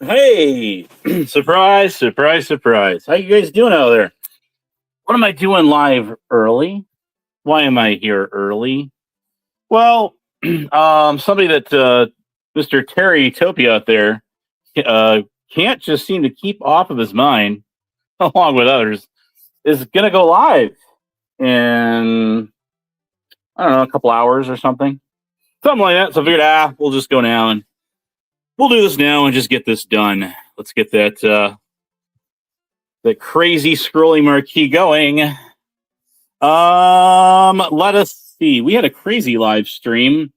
Hey, surprise, surprise, surprise. How you guys doing out there? What am I doing live early? Why am I here early? Well, somebody that Mr. Terry Topia out there uh, can't just seem to keep off of his mind, along with others, is going to go live in, I don't know, a couple hours or something. Something like that. So I figured, we'll just go now and we'll do this now and just get this done. Let's get that crazy scrolling marquee going. Let us see. We had a crazy live stream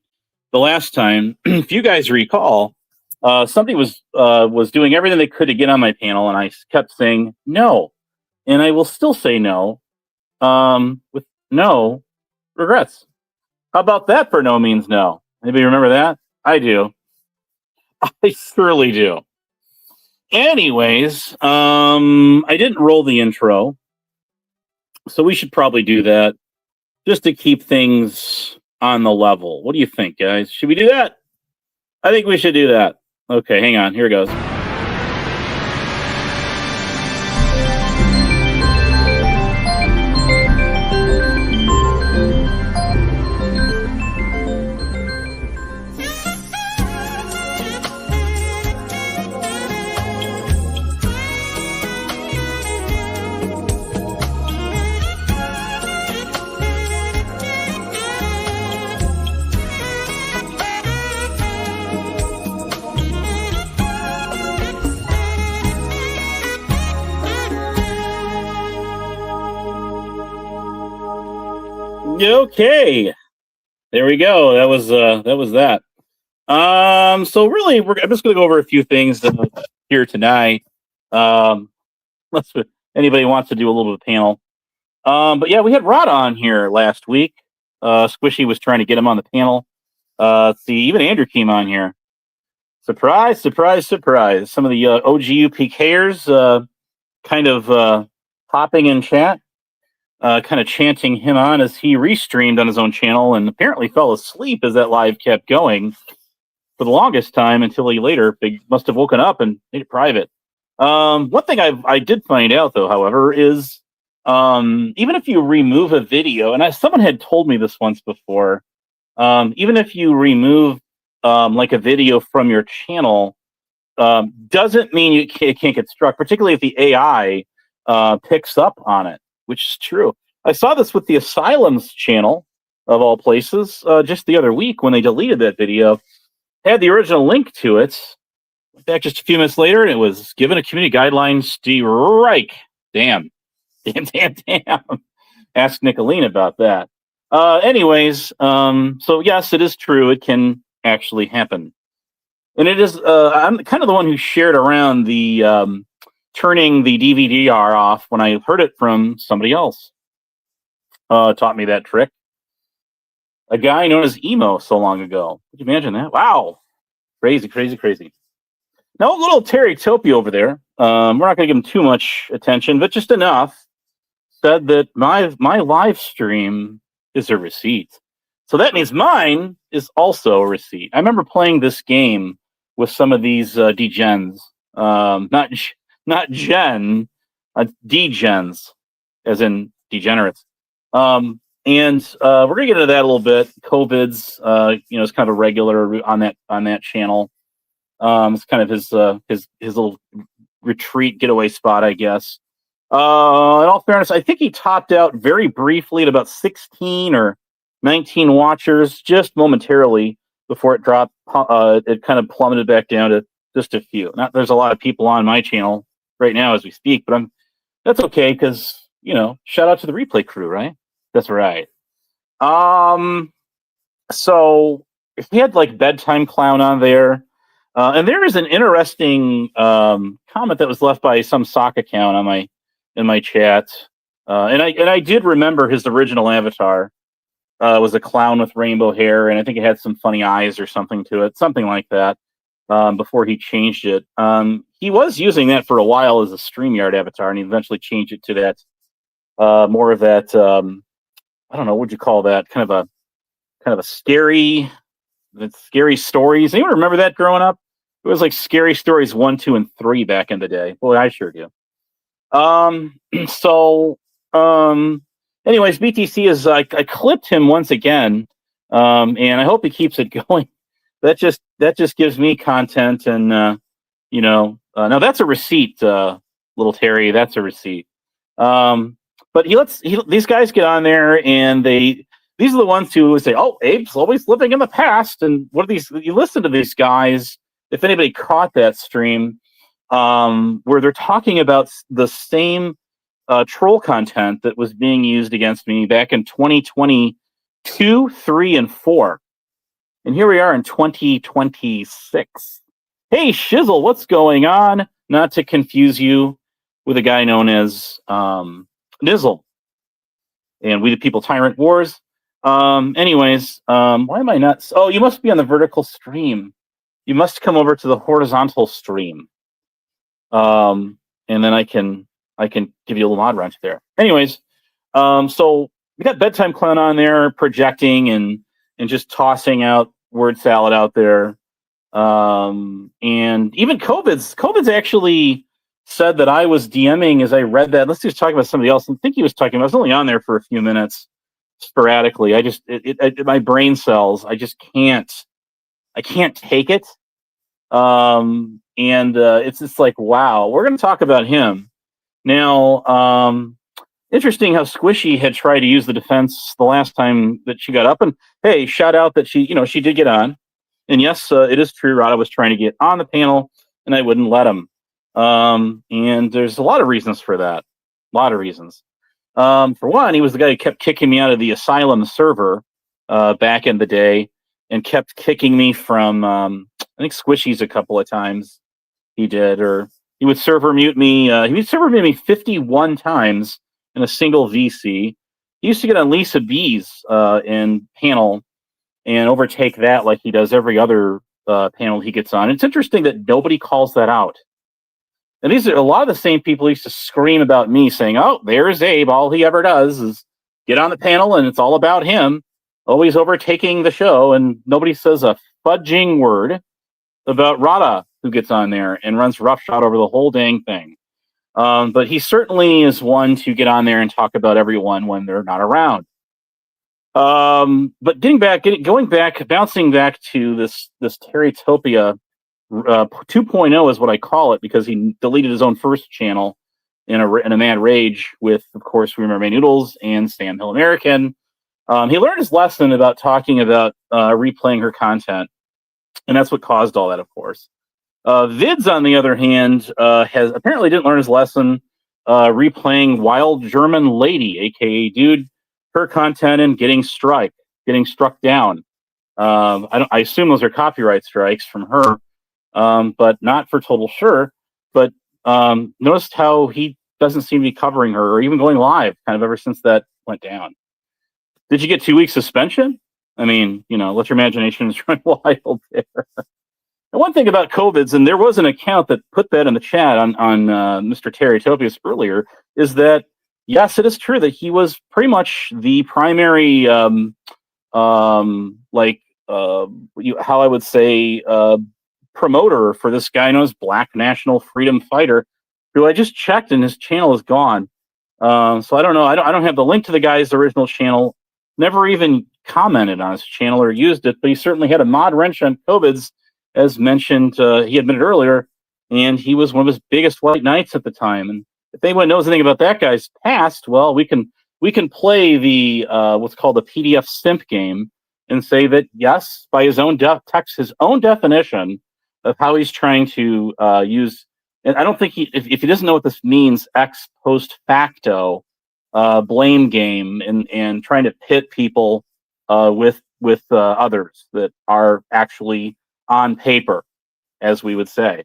the last time. If you guys recall, somebody was doing everything they could to get on my panel, and I kept saying no, and I will still say no, with no regrets. How about that for no means no? Anybody remember that? I do. I surely do. Anyways, I didn't roll the intro, so we should probably do that just to keep things on the level. What do you think, guys? Should we do that? I think we should do that. Okay, hang on. Here it goes. Okay, there we go. That was that. So really, I'm just going to go over a few things here tonight. Let's anybody wants to do a little bit of panel. But yeah, we had Rod on here last week. Squishy was trying to get him on the panel. Let's see, even Andrew came on here. Surprise, surprise, surprise! Some of the 𝚈𝚘𝚂𝚔𝚎 kind of popping in chat. Kind of chanting him on as he restreamed on his own channel and apparently fell asleep as that live kept going for the longest time until he later must have woken up and made it private. One thing I did find out, though, however, is even if you remove a video, and someone had told me this once before, even if you remove like a video from your channel, doesn't mean it can't get struck, particularly if the AI picks up on it, which is true. I saw this with the Asylum's channel, of all places, just the other week when they deleted that video. Had the original link to it. Went back just a few minutes later, and it was given a community guideline strike. Damn. Damn, damn, damn. Ask Nicolene about that. Anyways, so yes, it is true. It can actually happen. And it is, I'm kind of the one who shared around the turning the DVD-R off when I heard it from somebody else. Taught me that trick. A guy known as Emo so long ago. Could you imagine that? Wow. Crazy, crazy, crazy. Now, a little Terry Topia over there, we're not going to give him too much attention, but just enough, said that my live stream is a receipt. So that means mine is also a receipt. I remember playing this game with some of these degens. Not gen, degens, as in degenerates. And we're gonna get into that a little bit. COVID's, it's kind of a regular on that channel. It's kind of his little retreat getaway spot, I guess. In all fairness, I think he topped out very briefly at about 16 or 19 watchers, just momentarily before it dropped. It kind of plummeted back down to just a few. Now, there's a lot of people on my channel right now as we speak, but that's okay because shout out to the replay crew, right? That's right. So he had like Bedtime Clown on there, and there is an interesting comment that was left by some sock account on in my chat, and I did remember his original avatar was a clown with rainbow hair, and I think it had some funny eyes or something to it, something like that. Before he changed it, he was using that for a while as a StreamYard avatar, and he eventually changed it to that more of that. I don't know, what would you call that? Kind of a scary stories. Anyone remember that growing up? It was like Scary Stories 1, 2, and 3 back in the day. Boy, I sure do. So, anyways, BTC is I clipped him once again, and I hope he keeps it going. That just gives me content, and now that's a receipt, little Terry. That's a receipt. But these guys get on there, and these are the ones who say, "Oh, Abe's always living in the past." And what are these? You listen to these guys. If anybody caught that stream, where they're talking about the same troll content that was being used against me back in 2022, 3, and 4. And here we are in 2026. Hey, Shizzle, what's going on? Not to confuse you with a guy known as Nizzle and We the People Tyrant Wars. Anyways, why am I not? Oh, you must be on the vertical stream. You must come over to the horizontal stream. And then I can give you a little mod wrench there. Anyways, so we got Bedtime Clown on there projecting and just tossing out word salad out there. And even COVID's actually said that I was DMing as I read that. Let's just talk about somebody else. I think he was talking about, I was only on there for a few minutes sporadically. My brain cells, I can't take it. And it's just like, wow, we're going to talk about him. Now, interesting how Squishy had tried to use the defense the last time that she got up. And hey, shout out that she did get on. And yes, it is true, Rada was trying to get on the panel, and I wouldn't let him. And there's a lot of reasons for that. A lot of reasons. For one, he was the guy who kept kicking me out of the Asylum server back in the day, and kept kicking me from, I think Squishy's a couple of times he did, or he would server mute me. He would server mute me 51 times in a single VC. He used to get on Lisa B's in panel and overtake that like he does every other panel he gets on. It's interesting that nobody calls that out. And these are a lot of the same people who used to scream about me saying, "Oh, there's Abe. All he ever does is get on the panel and it's all about him, always overtaking the show." And nobody says a fudging word about Rada, who gets on there and runs roughshod over the whole dang thing. But he certainly is one to get on there and talk about everyone when they're not around. But bouncing back to this Teratopia 2.0 is what I call it, because he deleted his own first channel in a mad rage with, of course, Remember My Noodles and Sam Hill American. He learned his lesson about talking about replaying her content, and that's what caused all that, of course. Vids, on the other hand, has apparently didn't learn his lesson replaying Wild German Lady, aka Dude, her content and getting struck down. I assume those are copyright strikes from her, but not for Total Sure. But noticed how he doesn't seem to be covering her or even going live kind of ever since that went down. Did you get 2 weeks suspension? I mean, let your imaginations run wild there. And one thing about COVID's, and there was an account that put that in the chat on Mr. Teratopius earlier, is that yes, it is true that he was pretty much the primary, how I would say, promoter for this guy known as Black National Freedom Fighter, who I just checked and his channel is gone. So I don't know. I don't have the link to the guy's original channel. Never even commented on his channel or used it, but he certainly had a mod wrench on COVID's, as mentioned. He admitted earlier, and he was one of his biggest white knights at the time. And if anyone knows anything about that guy's past, well, we can play the what's called the PDF simp game and say that yes, by his own his own definition of how he's trying to use. And I don't think if he doesn't know what this means, ex post facto blame game and trying to pit people with others that are actually on paper, as we would say.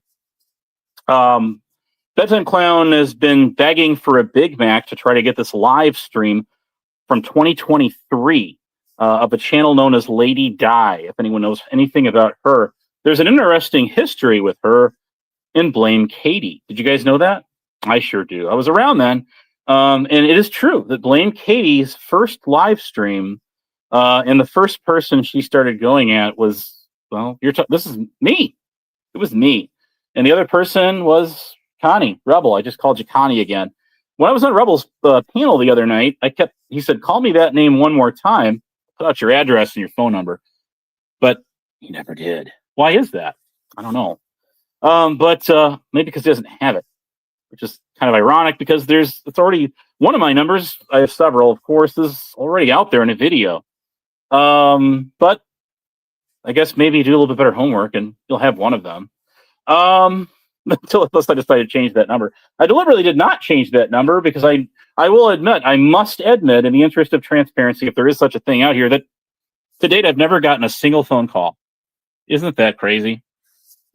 Bedtime Clown has been begging for a Big Mac to try to get this live stream from 2023 of a channel known as Lady Di. If anyone knows anything about her, there's an interesting history with her in 𝚈𝚘𝚏𝚘𝚏. Did you guys know that? I sure do. I was around then. And it is true that 𝚈𝚘𝚏𝚘𝚏's first live stream and the first person she started going at was, well, this is me. It was me. And the other person was Connie, Rebel. I just called you Connie again. When I was on Rebel's panel the other night, he said, call me that name one more time, put out your address and your phone number. But he never did. Why is that? I don't know. But maybe because he doesn't have it, which is kind of ironic because it's already one of my numbers. I have several, of course, is already out there in a video. But I guess maybe do a little bit better homework and you'll have one of them. Unless I decided to change that number. I deliberately did not change that number because I must admit, in the interest of transparency, if there is such a thing out here, that to date I've never gotten a single phone call. Isn't that crazy?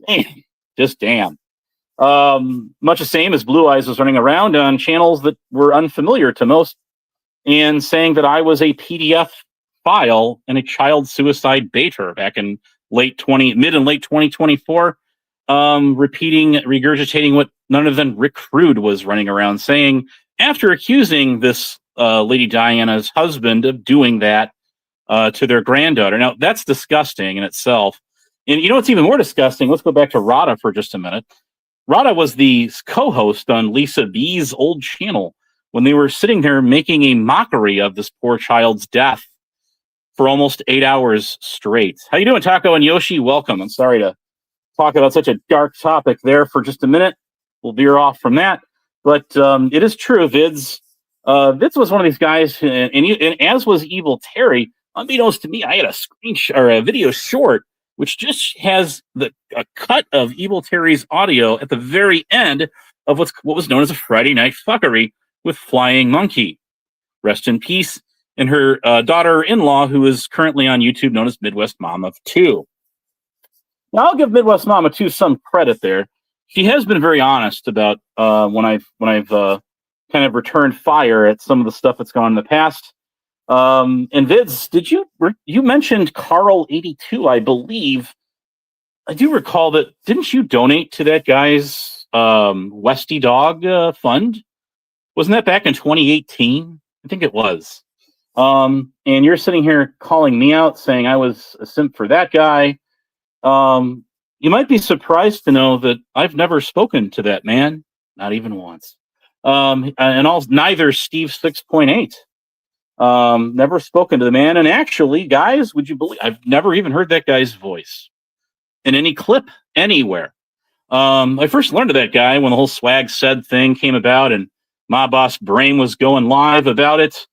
Damn. Just damn. Much the same as Blue Eyes was running around on channels that were unfamiliar to most and saying that I was a PDF file and a child suicide baiter back in mid and late 2024, regurgitating what none other than Rick Rude was running around saying after accusing this Lady Diana's husband of doing that to their granddaughter. Now, that's disgusting in itself. And you know what's even more disgusting? Let's go back to Rada for just a minute. Rada was the co-host on Lisa B's old channel when they were sitting there making a mockery of this poor child's death for almost 8 hours straight. How you doing, Taco and Yoshi? Welcome. I'm sorry to talk about such a dark topic there for just a minute. We'll veer off from that. But it is true, Vids. Vids was one of these guys, and as was 𝚈𝚊𝚔𝚘𝚃. Unbeknownst to me, I had a screenshot or a video short which just has a cut of 𝚈𝚊𝚘𝚃's audio at the very end of what was known as a Friday night fuckery with Flying Monkey. Rest in peace. And her daughter-in-law, who is currently on YouTube, known as Midwest Mom of Two. Now, I'll give Midwest Mom of Two some credit there. She has been very honest about when I've kind of returned fire at some of the stuff that's gone in the past. And Vids, you mentioned Carl82, I believe. I do recall that. Didn't you donate to that guy's Westy Dog fund? Wasn't that back in 2018? I think it was. And you're sitting here calling me out, saying I was a simp for that guy. You might be surprised to know that I've never spoken to that man, not even once. Neither Steve 6.8. Never spoken to the man. And actually, guys, would you believe I've never even heard that guy's voice in any clip anywhere. I first learned of that guy when the whole swag said thing came about and my boss Brain was going live about it,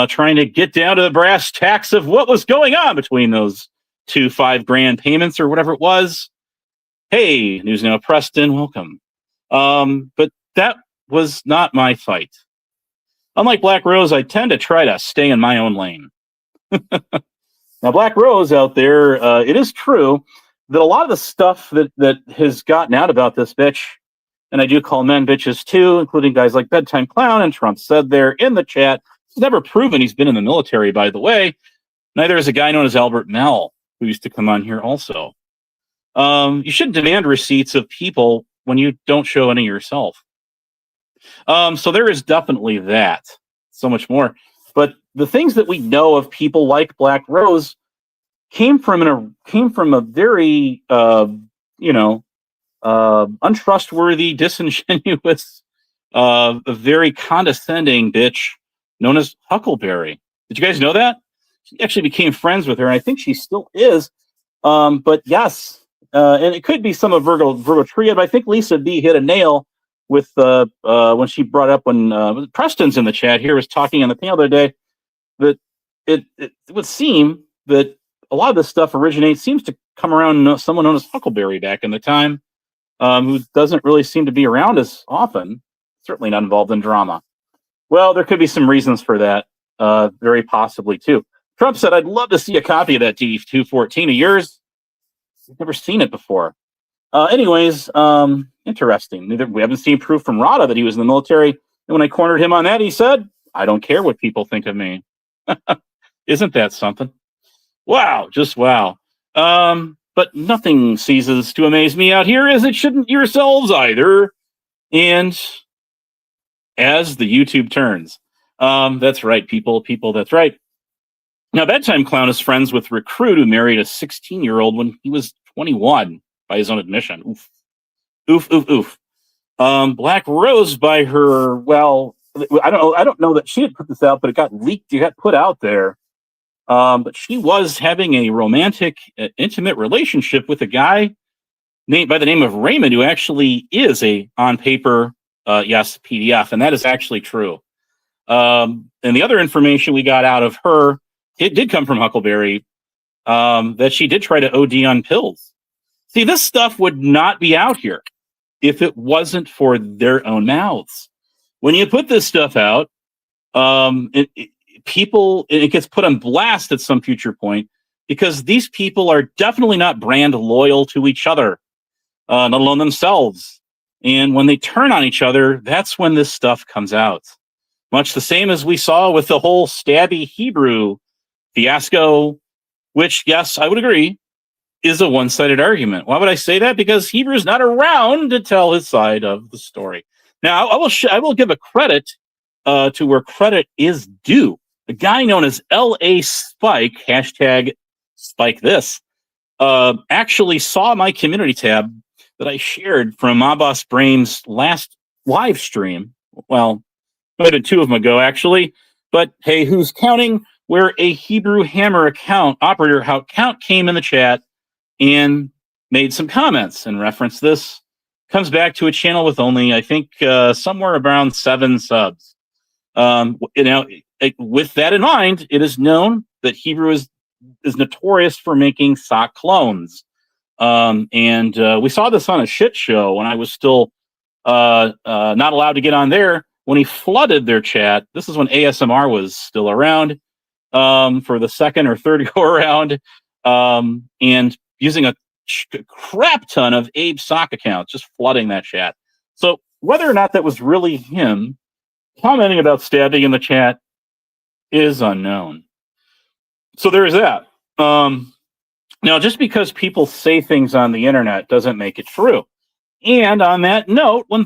trying to get down to the brass tacks of what was going on between those two $5,000 payments or whatever it was. Hey, News Now Preston, welcome. But that was not my fight. Unlike Black Rose, I tend to try to stay in my own lane. Now, Black Rose out there, it is true that a lot of the stuff that has gotten out about this bitch, and I do call men bitches too, including guys like Bedtime Clown and Trump said there in the chat, he's never proven he's been in the military, by the way. Neither is a guy known as 𝚘𝚘𝚘, who used to come on here also. You shouldn't demand receipts of people when you don't show any yourself. So there is definitely that. So much more. But the things that we know of people like Black Rose came from a very untrustworthy, disingenuous, a very condescending bitch known as Huckleberry. Did you guys know that? She actually became friends with her, and I think she still is. But yes, and it could be some of Virgo Tria, but I think Lisa B hit a nail with when she brought up when Preston's in the chat here was talking on the panel the other day that it would seem that a lot of this stuff seems to come around someone known as Huckleberry back in the time, who doesn't really seem to be around as often, certainly not involved in drama. Well, there could be some reasons for that, very possibly too. Trump said, I'd love to see a copy of that D214 of yours. I've never seen it before. Anyways, interesting. We haven't seen proof from Rada that he was in the military. And when I cornered him on that, he said, I don't care what people think of me. Isn't that something? Wow, just wow. But nothing ceases to amaze me out here, as it shouldn't yourselves either. And as the YouTube turns. That's right, people, that's right. Now, Bedtime Clown is friends with Recruit, who married a 16-year-old when he was 21. by his own admission. Oof, oof, oof, oof. Black Rose by her. Well, I don't know. I don't know that she had put this out, but it got leaked. It got put out there. But she was having a romantic, intimate relationship with a guy named by the name of Raymond, who actually is a on paper, yes, PDF, and that is actually true. And the other information we got out of her, it did come from Huckleberry, that she did try to OD on pills. See, this stuff would not be out here if it wasn't for their own mouths. When you put this stuff out, it gets put on blast at some future point because these people are definitely not brand loyal to each other, not alone themselves. And when they turn on each other, that's when this stuff comes out. Much the same as we saw with the whole stabby Hebrew fiasco, which, yes, I would agree, is a one-sided argument. Why would I say that? Because Hebrew's not around to tell his side of the story. Now, I will give a credit to where credit is due. A guy known as 𝙆𝚊𝚔𝚏, hashtag spike this, actually saw my community tab that I shared from Abbas Brahim's last live stream. Well, might have been 2 of them ago, actually. But hey, who's counting? Where a Hebrew Hammer operator account came in the chat and made some comments and referenced this. Comes back to a channel with only, I think, somewhere around 7 subs. With that in mind, it is known that Hebrew is notorious for making sock clones. And we saw this on a shit show when I was still not allowed to get on there. When he flooded their chat, this is when ASMR was still around, for the second or third go around, and using a crap ton of Abe sock accounts, just flooding that chat. So whether or not that was really him commenting about stabbing in the chat is unknown. So there is that. Now, just because people say things on the internet doesn't make it true. And on that note, when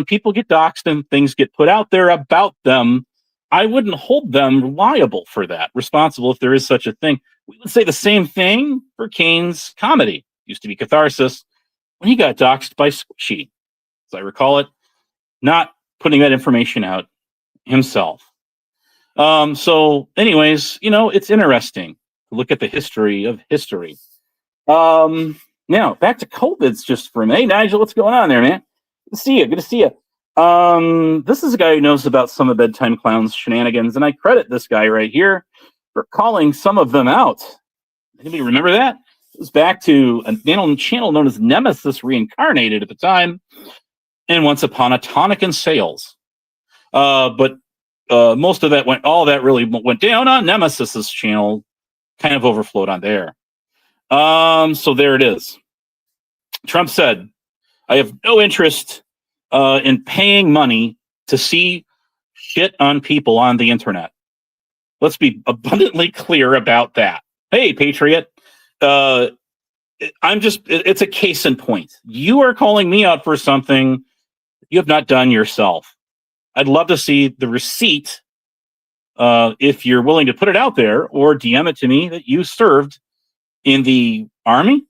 people get doxxed and things get put out there about them, I wouldn't hold them liable for that, responsible if there is such a thing. We would say the same thing for Kane's comedy. Used to be Catharsis when he got doxxed by Squishy, as I recall it, not putting that information out himself. So anyways, it's interesting to look at the history of history. Now back to COVID's just for a minute. Hey, Nigel, what's going on there, man? Good to see you. Good to see you. This is a guy who knows about some of Bedtime Clown's shenanigans, and I credit this guy right here for calling some of them out. Anybody remember that? It was back to a channel known as Nemesis Reincarnated at the time, and Once Upon a Tonic and Sales. But most of that all that really went down on Nemesis's channel, kind of overflowed on there. So there it is. Trump said, I have no interest in paying money to see shit on people on the internet. Let's be abundantly clear about that. Hey, Patriot, it's a case in point. You are calling me out for something you have not done yourself. I'd love to see the receipt, if you're willing to put it out there, or DM it to me that you served in the Army.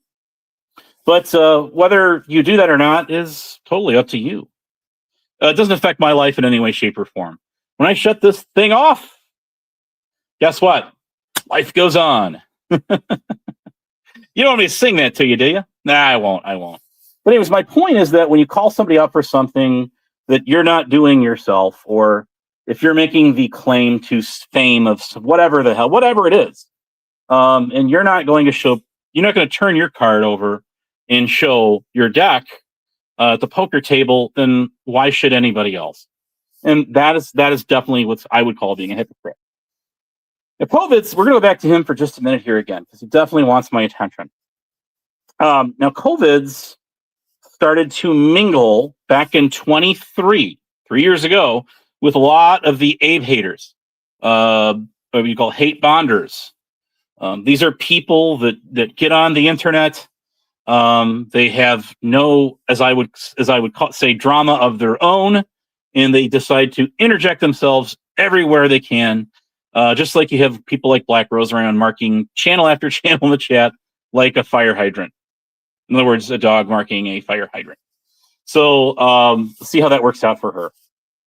But whether you do that or not is totally up to you. It doesn't affect my life in any way, shape, or form. When I shut this thing off, guess what? Life goes on. You don't want me to sing that to you, do you? Nah, I won't. But anyways, my point is that when you call somebody out for something that you're not doing yourself, or if you're making the claim to fame of whatever it is, and you're not going to turn your card over and show your deck at the poker table, then why should anybody else? And that is definitely what I would call being a hypocrite. Now, COVID's, we're going to go back to him for just a minute here again, because he definitely wants my attention. Now, COVID's started to mingle back in 3 years ago, with a lot of the Abe haters, what you call hate bonders. These are people that get on the internet. They have no, as I would say, drama of their own, and they decide to interject themselves everywhere they can. Just like you have people like Black Rose around marking channel after channel in the chat like a fire hydrant. In other words, a dog marking a fire hydrant. So see how that works out for her.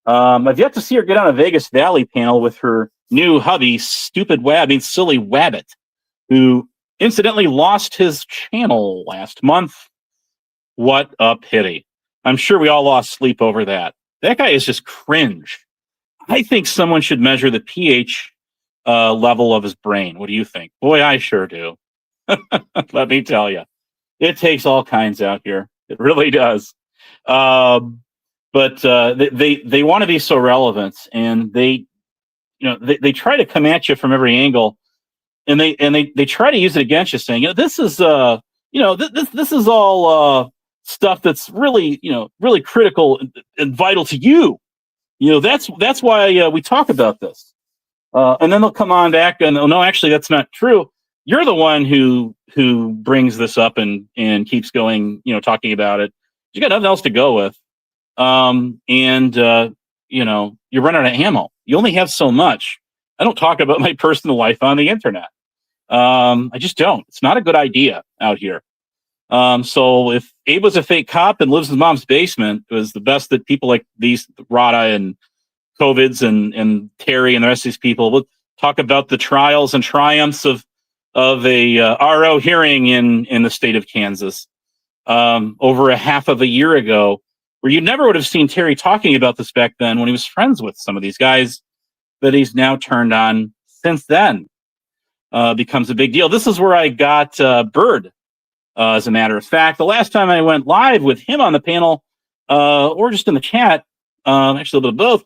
I've yet to see her get on a Vegas Valley panel with her new hubby, 𝚈𝚊𝚔𝚐𝚘𝚔𝚎, who incidentally lost his channel last month. What a pity. I'm sure we all lost sleep over that. That guy is just cringe. I think someone should measure the pH level of his brain. What do you think? Boy, I sure do. Let me tell you. It takes all kinds out here. It really does. But they want to be so relevant, and they try to come at you from every angle, and they try to use it against you, saying, this is this is all stuff that's really really critical and vital to you. That's why we talk about this. And then they'll come on back and no, actually that's not true. You're the one who brings this up and keeps going, talking about it. You got nothing else to go with. You run out of ammo. You only have so much. I don't talk about my personal life on the internet. I just don't. It's not a good idea out here. So if Abe was a fake cop and lives in his mom's basement, it was the best that people like these Rada and COVIDs and Terry and the rest of these people would talk about the trials and triumphs of a RO hearing in the state of Kansas over a half of a year ago, where you never would have seen Terry talking about this back then when he was friends with some of these guys that he's now turned on since then. Becomes a big deal. This is where I got Bird, as a matter of fact. The last time I went live with him on the panel, or just in the chat, actually a little bit of both,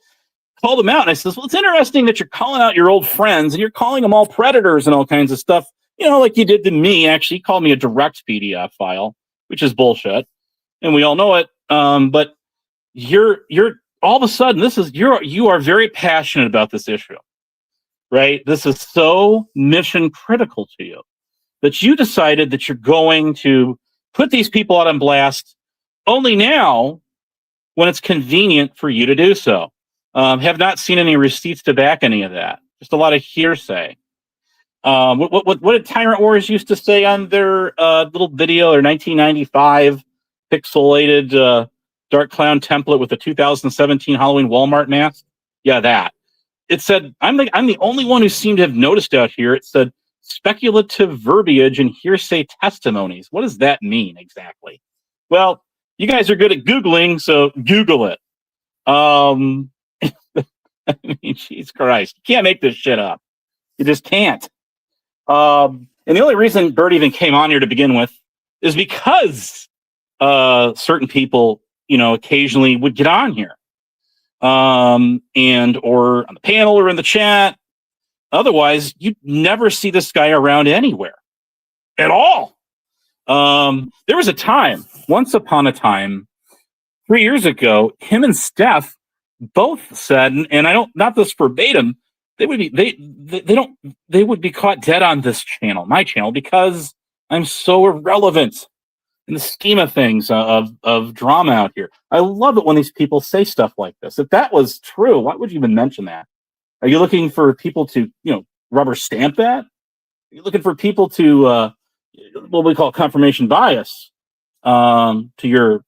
called him out. And I says, well, it's interesting that you're calling out your old friends and you're calling them all predators and all kinds of stuff, like you did to me. Actually, he called me a direct PDF file, which is bullshit. And we all know it. But you're all of a sudden, you are very passionate about this issue, right? This is so mission critical to you that you decided that you're going to put these people out on blast only now when it's convenient for you to do so. Have not seen any receipts to back any of that. Just a lot of hearsay. What did Tyrant Wars used to say on their little video, their 1995 pixelated Dark Clown template with the 2017 Halloween Walmart mask? Yeah, that. It said, I'm the only one who seemed to have noticed out here. It said speculative verbiage and hearsay testimonies. What does that mean exactly? Well, you guys are good at Googling, so Google it. I mean, Jesus Christ. You can't make this shit up. You just can't. And the only reason Bird even came on here to begin with is because certain people, occasionally would get on here. Or on the panel or in the chat. Otherwise, you'd never see this guy around anywhere at all. There was a time, once upon a time, 3 years ago, him and Steph both said, and I don't, not this verbatim, they would be caught dead on this channel, my channel, because I'm so irrelevant in the scheme of things of drama out here. I love it when these people say stuff like this. If that was true, why would you even mention that? Are you looking for people to, rubber stamp that? Are you looking for people to, what we call confirmation bias, to your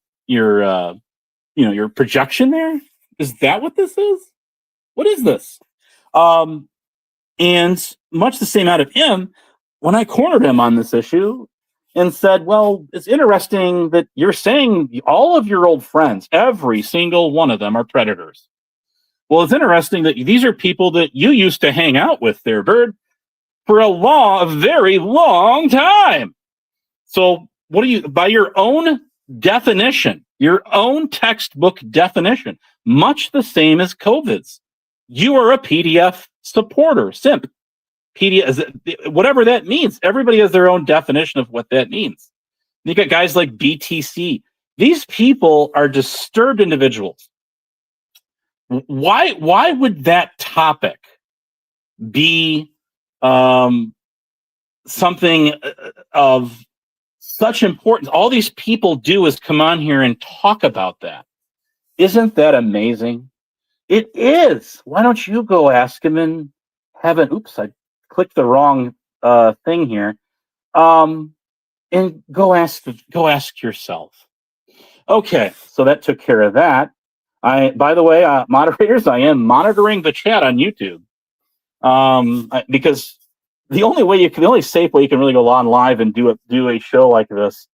projection there? Is that what this is? What is this? And much the same out of him, when I cornered him on this issue and said, well, it's interesting that you're saying all of your old friends, every single one of them are predators. Well, it's interesting that these are people that you used to hang out with there, Bird, for a very long time. So what do you, by your own definition, your own textbook definition, much the same as COVID's, you are a PDF supporter, simp. PDF, whatever that means. Everybody has their own definition of what that means. You got guys like BTC. These people are disturbed individuals. Why would that topic be something of such importance? All these people do is come on here and talk about that. Isn't that amazing? It is. Why don't you go ask him in heaven? Oops, I clicked the wrong thing here. and go ask yourself. Okay, so that took care of that. By the way, moderators, I am monitoring the chat on YouTube, because the only safe way you can really go on live and do a show like this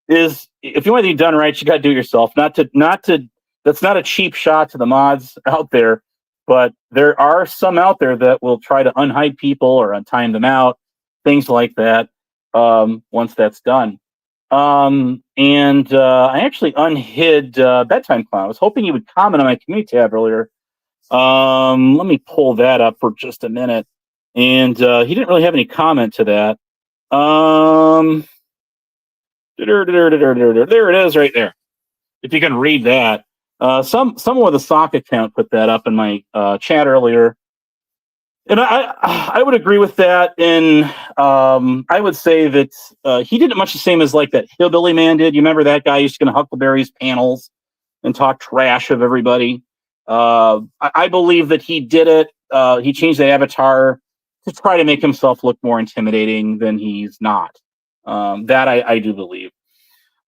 is, if you want to be done right, you got to do it yourself. That's not a cheap shot to the mods out there, but there are some out there that will try to unhide people or untime them out, things like that. Once that's done. I actually unhid 𝚈𝚘𝚞𝚃𝚞. I was hoping you would comment on my community tab earlier. Let me pull that up for just a minute. And he didn't really have any comment to that. There it is right there. If you can read that. Someone with a sock account put that up in my chat earlier. And I would agree with that. And I would say that he did it much the same as like that hillbilly man did. You remember that guy used to go to Huckleberry's panels and talk trash of everybody. I believe that he did it. He changed the avatar to try to make himself look more intimidating than he's not. That I do believe.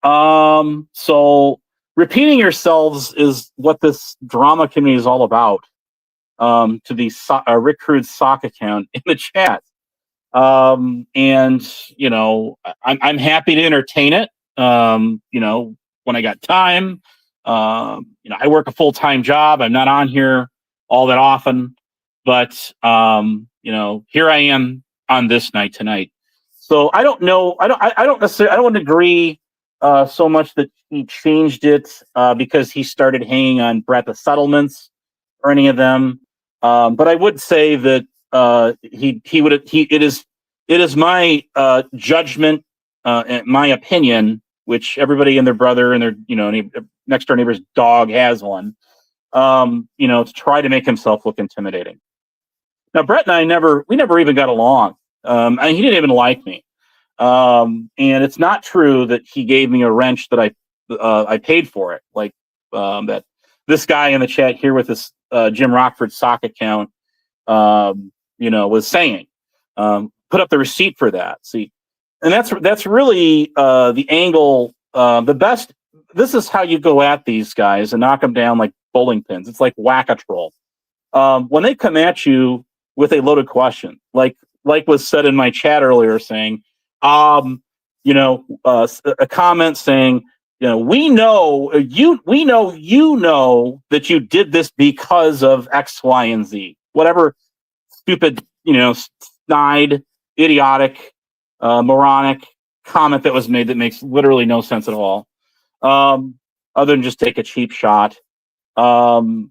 So repeating yourselves is what this drama community is all about. To the Rick Crude's sock account in the chat. And, you know, I'm happy to entertain it. You know, when I got time, you know, I work a full-time job. I'm not on here all that often, but, you know, here I am on this night tonight. So I don't know. I don't necessarily, I don't agree so much that he changed it because he started hanging on Brett the settlements or any of them. But I would say that it is my judgment and my opinion, which everybody and their brother and their next door neighbor's dog has one. To try to make himself look intimidating. Now Brett and I never even got along. And he didn't even like me. And it's not true that he gave me a wrench that I paid for it. Like that this guy in the chat here with this Jim Rockford sock account, was saying, put up the receipt for that. See, and that's really the angle. The best. This is how you go at these guys and knock them down like bowling pins. It's like whack-a-troll. When they come at you with a loaded question, like was said in my chat earlier, saying, a comment saying, we know that you did this because of X, Y, and Z. Whatever stupid, snide, idiotic, moronic comment that was made that makes literally no sense at all. Other than just take a cheap shot. You're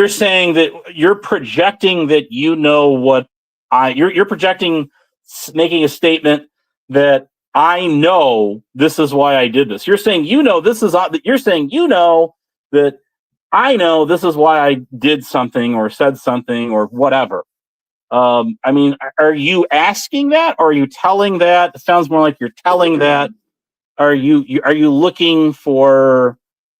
saying that you're projecting that you're projecting, making a statement that I know this is why I did this. You're saying you're saying that I know this is why I did something or said something or whatever. I mean, are you asking that or are you telling that? It sounds more like you're telling that. Are you looking for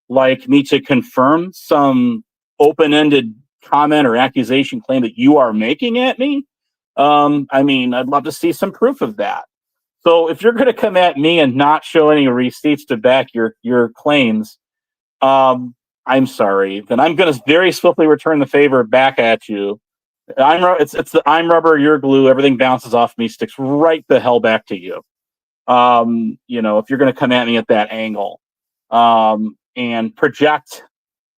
like me to confirm some open-ended comment or accusation claim that you are making at me? I mean, I'd love to see some proof of that. So if you're going to come at me and not show any receipts to back your claims, I'm sorry. Then I'm going to very swiftly return the favor back at you. It's the I'm rubber, you're glue. Everything bounces off me, sticks right the hell back to you. If you're going to come at me at that angle, and project,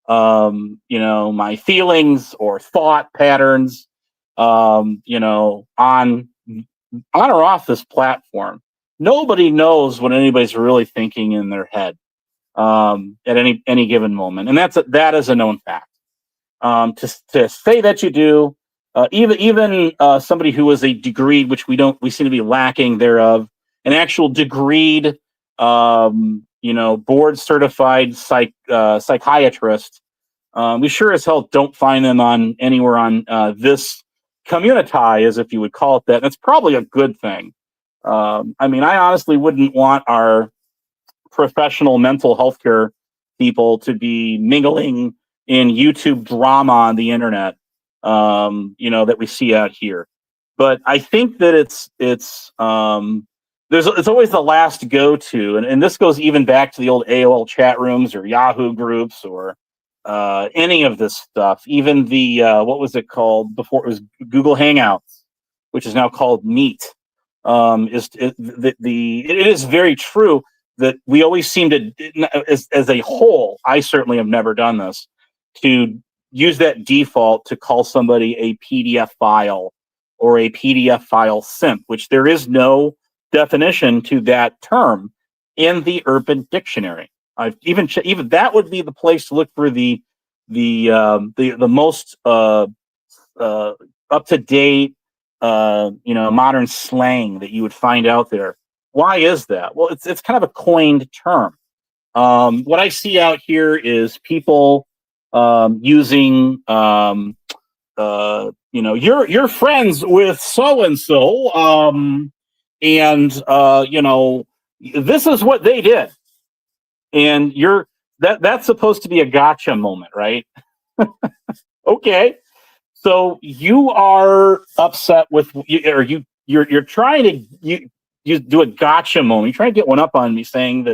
my feelings or thought patterns, on or off this platform. Nobody knows what anybody's really thinking in their head at any given moment, and that is a known fact. To say that you do, even somebody who is a degreed, which we seem to be lacking thereof, an actual degreed, board certified psychiatrist. We sure as hell don't find them anywhere on this community, as if you would call it that. That's probably a good thing. I mean, I honestly wouldn't want our professional mental health care people to be mingling in YouTube drama on the internet, that we see out here. But I think that it's always the last go-to, and this goes even back to the old AOL chat rooms or Yahoo groups or any of this stuff. Even the what was it called before? It was Google Hangouts, which is now called Meet. It is very true that we always seem to, as a whole, I certainly have never done this, to use that default to call somebody a PDF file or a PDF file simp, which there is no definition to that term in the Urban Dictionary. I've even that would be the place to look for the most up to date modern slang that you would find out there. Why is that? Well, it's kind of a coined term. What I see out here is people using you're friends with so and so, and this is what they did, and that's supposed to be a gotcha moment, right? Okay, so you are upset with you're trying to you do a gotcha moment. You're trying to get one up on me, saying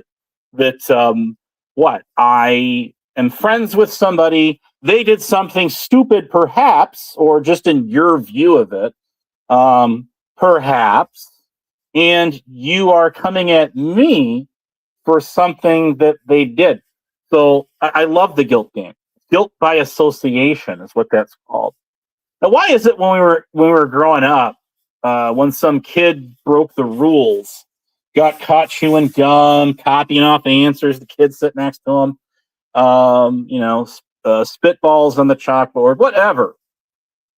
that what, I am friends with somebody, they did something stupid, perhaps, or just in your view of it, perhaps, and you are coming at me for something that they did. So I love the guilt game. Guilt by association is what that's called. Now, why is it when we were growing up, when some kid broke the rules, got caught chewing gum, copying off answers, the kid sitting next to him, spitballs on the chalkboard, whatever.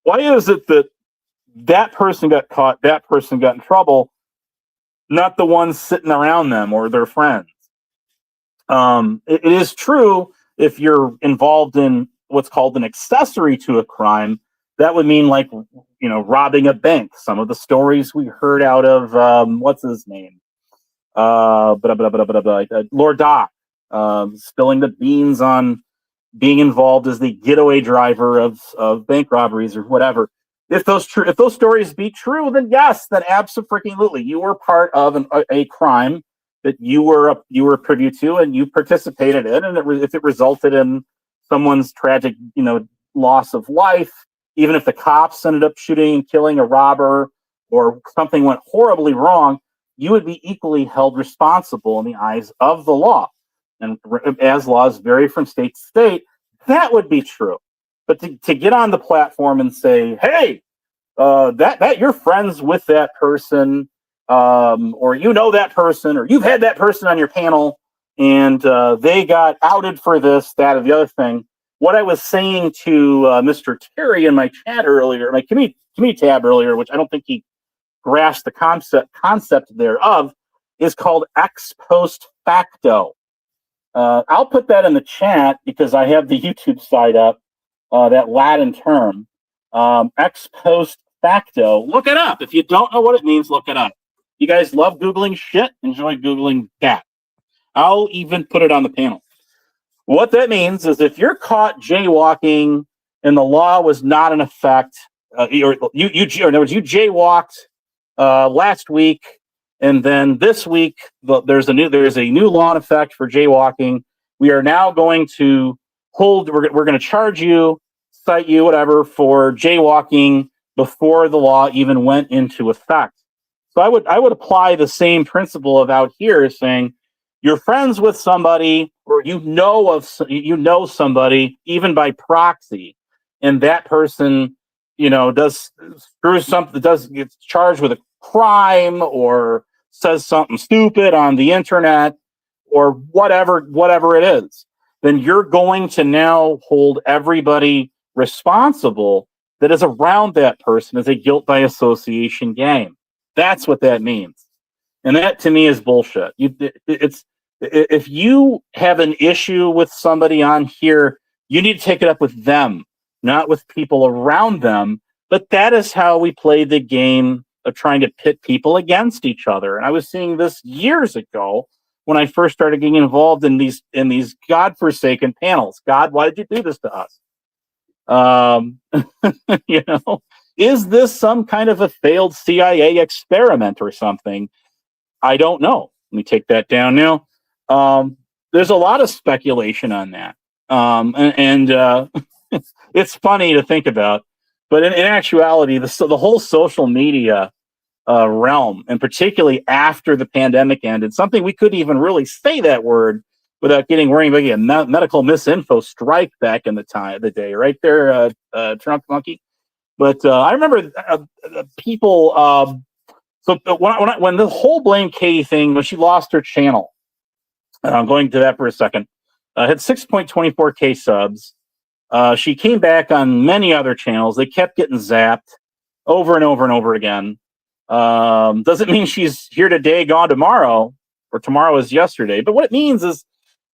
Why is it that person got caught, that person got in trouble, not the ones sitting around them or their friends? It is true if you're involved in what's called an accessory to a crime. That would mean like, robbing a bank. Some of the stories we heard out of, what's his name? Lord Doc, spilling the beans on being involved as the getaway driver of bank robberies or whatever. If those stories be true, then yes, then absolutely, you were part of a crime that you were privy to and you participated in, and if it resulted in someone's tragic, loss of life, even if the cops ended up shooting and killing a robber or something went horribly wrong, you would be equally held responsible in the eyes of the law. And as laws vary from state to state, that would be true. But to get on the platform and say, hey, that you're friends with that person, or that person, or you've had that person on your panel, and they got outed for this, that, or the other thing. What I was saying to Mr. Terry in my chat earlier, my community tab earlier, which I don't think he grasped the concept thereof, is called ex post facto. I'll put that in the chat because I have the YouTube site up, that Latin term, ex post facto. Look it up. If you don't know what it means, look it up. You guys love Googling shit? Enjoy Googling that. I'll even put it on the panel. What that means is if you're caught jaywalking and the law was not in effect, or you jaywalked last week, and then this week there's a new law in effect for jaywalking. We are now going to we're going to charge you, cite you, whatever, for jaywalking before the law even went into effect. So I would apply the same principle of out here, saying you're friends with somebody, or you know somebody even by proxy, and that person does screws something, gets charged with a crime or says something stupid on the internet or whatever it is, then you're going to now hold everybody responsible that is around that person as a guilt by association game. That's what that means. And that to me is bullshit. If you have an issue with somebody on here, you need to take it up with them, not with people around them. But that is how we play the game of trying to pit people against each other. And I was seeing this years ago when I first started getting involved in these godforsaken panels. God, why did you do this to us? Is this some kind of a failed CIA experiment or something? I don't know. Let me take that down now. There's a lot of speculation on that. It's funny to think about. But in actuality, the whole social media realm, and particularly after the pandemic ended, something we couldn't even really say that word without getting worrying about a medical misinfo strike back in the day, right there, Trump monkey. But I remember people. So when the whole blame Katie thing, when she lost her channel, and I'm going to that for a second, had 6.24K subs. She came back on many other channels. They kept getting zapped over and over and over again. Doesn't mean she's here today, gone tomorrow, or tomorrow is yesterday. But what it means is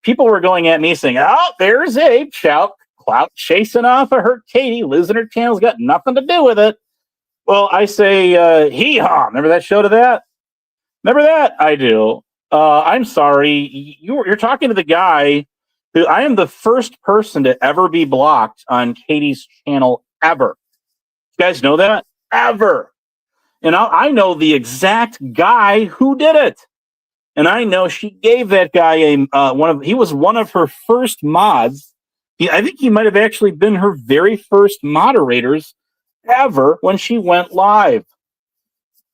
people were going at me saying, "Oh, there's 𝚘𝚊𝚔𝚎, clout chasing off of her Katie, losing her channel's got nothing to do with it." Well, I say, hee-haw. Remember that show to that? Remember that? I do. I'm sorry. You're talking to the guy who I am the first person to ever be blocked on Katie's channel ever. You guys know that? Ever. And I know the exact guy who did it. And I know she gave that guy he was one of her first mods. I think he might have actually been her very first moderators ever when she went live.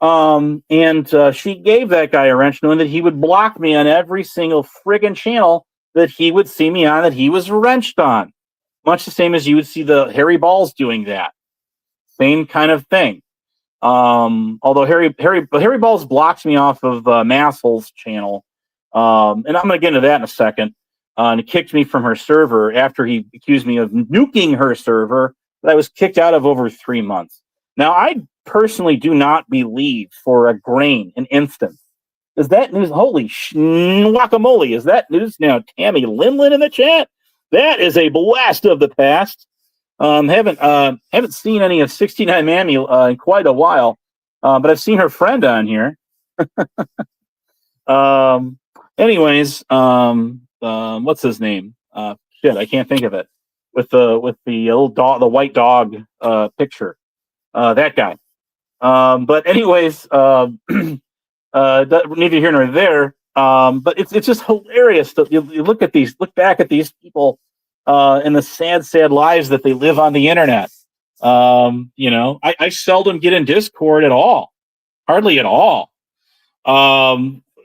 She gave that guy a wrench, knowing that he would block me on every single friggin' channel that he would see me on, that he was wrenched on. Much the same as you would see the Harry Balls doing that. Same kind of thing. Although Harry Balls blocks me off of Masshole's channel. And I'm going to get into that in a second. And he kicked me from her server after he accused me of nuking her server that I was kicked out of over 3 months. Now, I personally do not believe for a grain, an instant. Is that news? Holy guacamole. Is that news now? Tammy Limlin in the chat? That is a blast of the past. Haven't seen any of 69 Mammy in quite a while, but I've seen her friend on here. Anyways, what's his name? Shit, I can't think of it. With the little dog, the white dog picture. That guy. But anyways, neither here nor there. But it's just hilarious that you look back at these people and the sad lives that they live on the internet. I seldom get in Discord at all, hardly at all.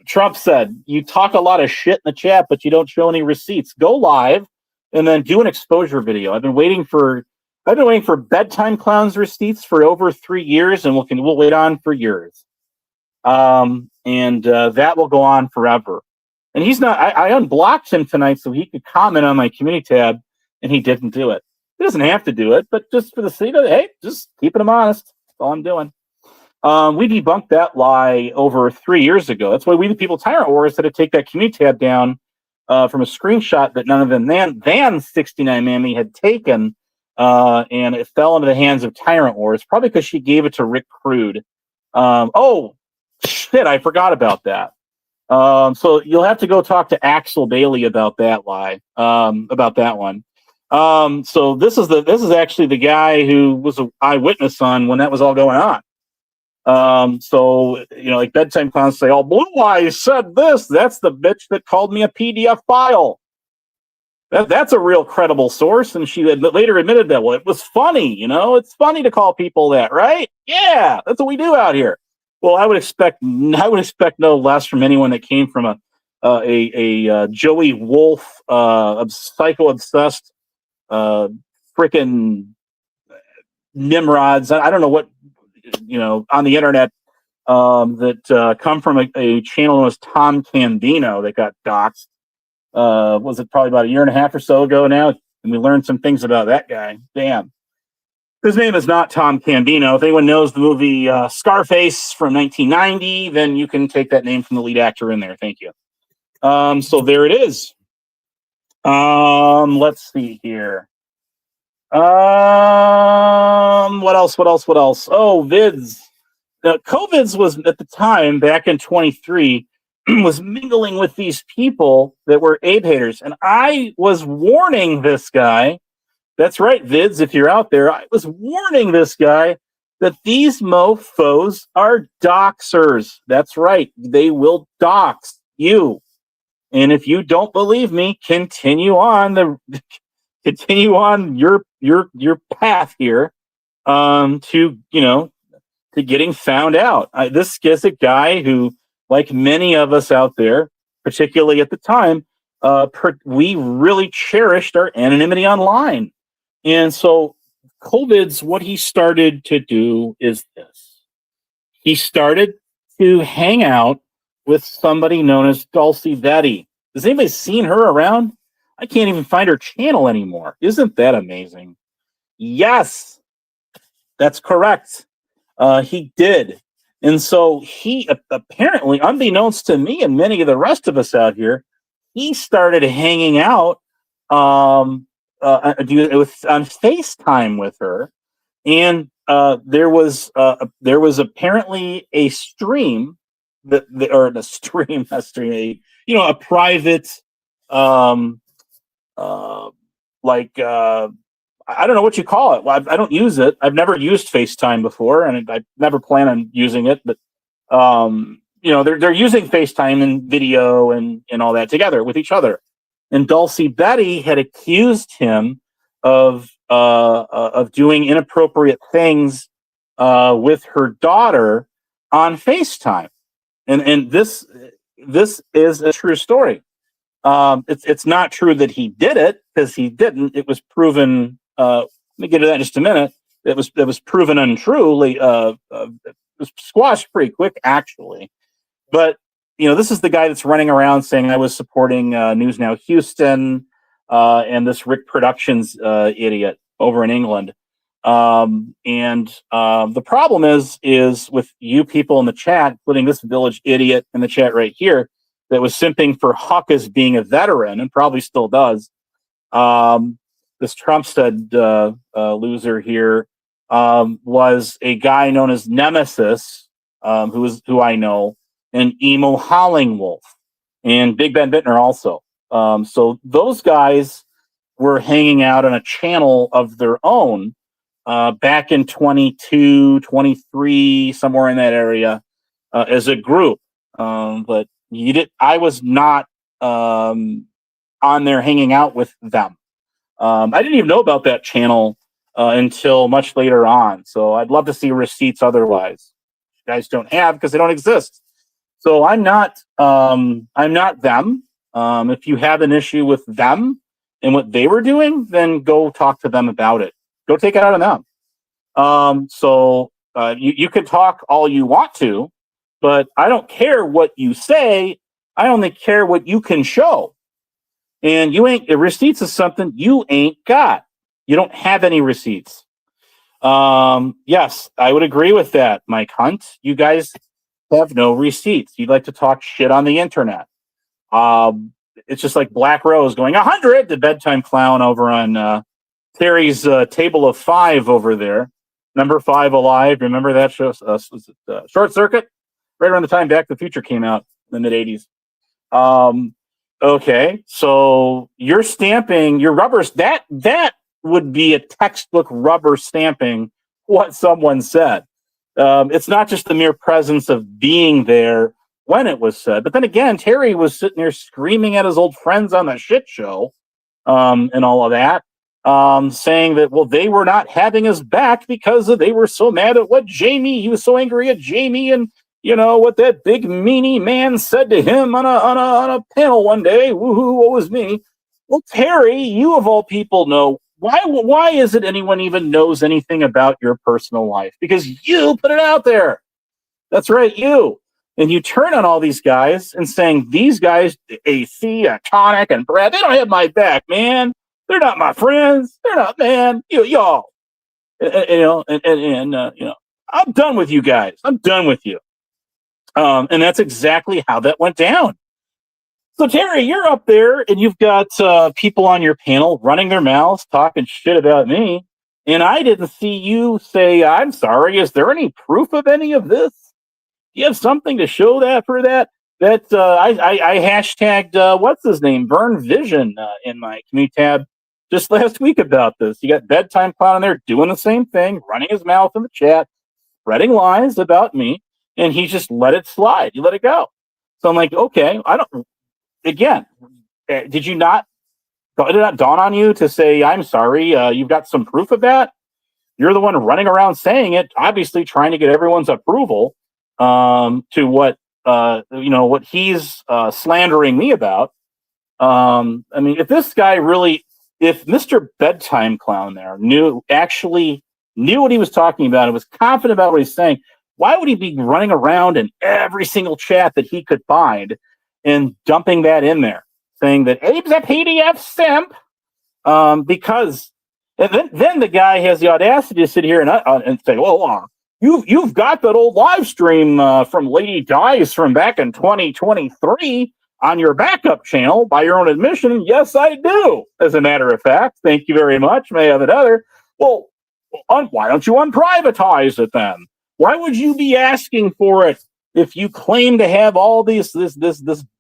Trump said, "You talk a lot of shit in the chat, but you don't show any receipts. Go live and then do an exposure video." I've been waiting for bedtime clowns receipts for over 3 years, and we'll wait on for years. That will go on forever. And he's not. I unblocked him tonight so he could comment on my community tab, and he didn't do it. He doesn't have to do it, but just for the sake of it, hey, just keeping him honest. That's all I'm doing. We debunked that lie over 3 years ago. That's why we the people Tyrant Wars had to take that community tab down from a screenshot that none of them than 69 Mammy had taken, and it fell into the hands of Tyrant Wars, probably because she gave it to Rick Crude. Oh shit, I forgot about that. So you'll have to go talk to Axel Bailey about that lie, about that one. So this is actually the guy who was an eyewitness on when that was all going on. So, like bedtime clowns say, "Oh, Blue Eyes said this." That's the bitch that called me a PDF file. That's a real credible source, and she later admitted that. Well, it was funny, it's funny to call people that, right? Yeah, that's what we do out here. Well, I would expect no less from anyone that came from a Joey Wolf, psycho obsessed, frickin' Nimrods. I don't know what. On the internet that come from a channel known as Tom Candino that got doxxed. Was it probably about a year and a half or so ago now? And we learned some things about that guy. Damn. His name is not Tom Candino. If anyone knows the movie Scarface from 1990, then you can take that name from the lead actor in there. Thank you. So there it is. Let's see here. What else? Oh, vids. Now, COVIDs was at the time back in 23 was mingling with these people that were Abe haters, and I was warning this guy. That's right, vids. If you're out there, I was warning this guy that these mofos are doxers. That's right. They will dox you. And if you don't believe me, continue on your path here to to getting found out. This is a guy who, like many of us out there, particularly at the time, we really cherished our anonymity online. And so COVID's what he started to do is this. He started to hang out with somebody known as 𝚈𝚊𝚔𝚔𝚎. Has anybody seen her around? I can't even find her channel anymore. Isn't that amazing? Yes, that's correct. He did. And so he apparently, unbeknownst to me and many of the rest of us out here, he started hanging out on FaceTime with her. And there was apparently a stream a private I don't know what you call it. Well, I don't use it. I've never used FaceTime before, and I never plan on using it. But they're using FaceTime and video and all that together with each other. And 𝚈𝚊𝚔𝚔𝚎 had accused him of doing inappropriate things with her daughter on FaceTime, and this is a true story. It's not true that he did it, because he didn't. It was proven. Let me get to that in just a minute. It was proven untrue. It was squashed pretty quick, actually. But this is the guy that's running around saying I was supporting News Now Houston and this Rick Productions idiot over in England. The problem is with you people in the chat, including this village idiot in the chat right here, that was simping for Huck as being a veteran and probably still does. This Trumpstead loser here was a guy known as Nemesis, who I know, and Emo Hollingwolf, and Big Ben Bittner also. So those guys were hanging out on a channel of their own back in 22, 23, somewhere in that area, as a group. But I was not on there hanging out with them. I didn't even know about that channel until much later on. So I'd love to see receipts otherwise. You guys don't have, because they don't exist. So I'm not them. If you have an issue with them and what they were doing, then go talk to them about it. Go take it out on them. You can talk all you want to, but I don't care what you say. I only care what you can show. And receipts is something you ain't got. You don't have any receipts. Yes, I would agree with that, Mike Hunt. You guys have no receipts. You'd like to talk shit on the internet. It's just like Black Rose going 100, the bedtime clown over on Terry's table of 5 over there. Number 5 alive. Remember that show? Was it Short Circuit? Right around the time Back to the Future came out in the mid-'80s. Okay, so you're stamping your rubbers. That would be a textbook rubber stamping what someone said. It's not just the mere presence of being there when it was said. But then again, Terry was sitting there screaming at his old friends on the shit show and all of that, saying that, well, they were not having his back because they were so mad at what he was so angry at Jamie and what that big meanie man said to him on a panel one day. Woohoo, what was me? Well, Terry, you of all people know why is it anyone even knows anything about your personal life? Because you put it out there. That's right, you. And you turn on all these guys and saying these guys, AC, Tonic, and Brad, they don't have my back, man. They're not my friends. They're not, man. Y'all. I'm done with you guys. I'm done with you. And that's exactly how that went down. So, Terry, you're up there and you've got people on your panel running their mouths, talking shit about me. And I didn't see you say, I'm sorry. Is there any proof of any of this? Do you have something to show that for that? I hashtagged, what's his name? Vern Vision in my community tab just last week about this. You got Bedtime Clown in there doing the same thing, running his mouth in the chat, spreading lies about me, and he just let it slide. He let it go. So I'm like, okay, I don't. Again, did it not dawn on you to say, I'm sorry? You've got some proof of that. You're the one running around saying it, obviously trying to get everyone's approval to what he's slandering me about. I mean, if this guy really, if Mr. Bedtime Clown there actually knew what he was talking about and was confident about what he's saying, why would he be running around in every single chat that he could find and dumping that in there, saying that Abe's a PDF simp? Because and then the guy has the audacity to sit here and say, well, you've got that old live stream from Lady Dice from back in 2023 on your backup channel by your own admission. Yes, I do. As a matter of fact, thank you very much. May I have another? Well, why don't you unprivatize it then? Why would you be asking for it if you claim to have all this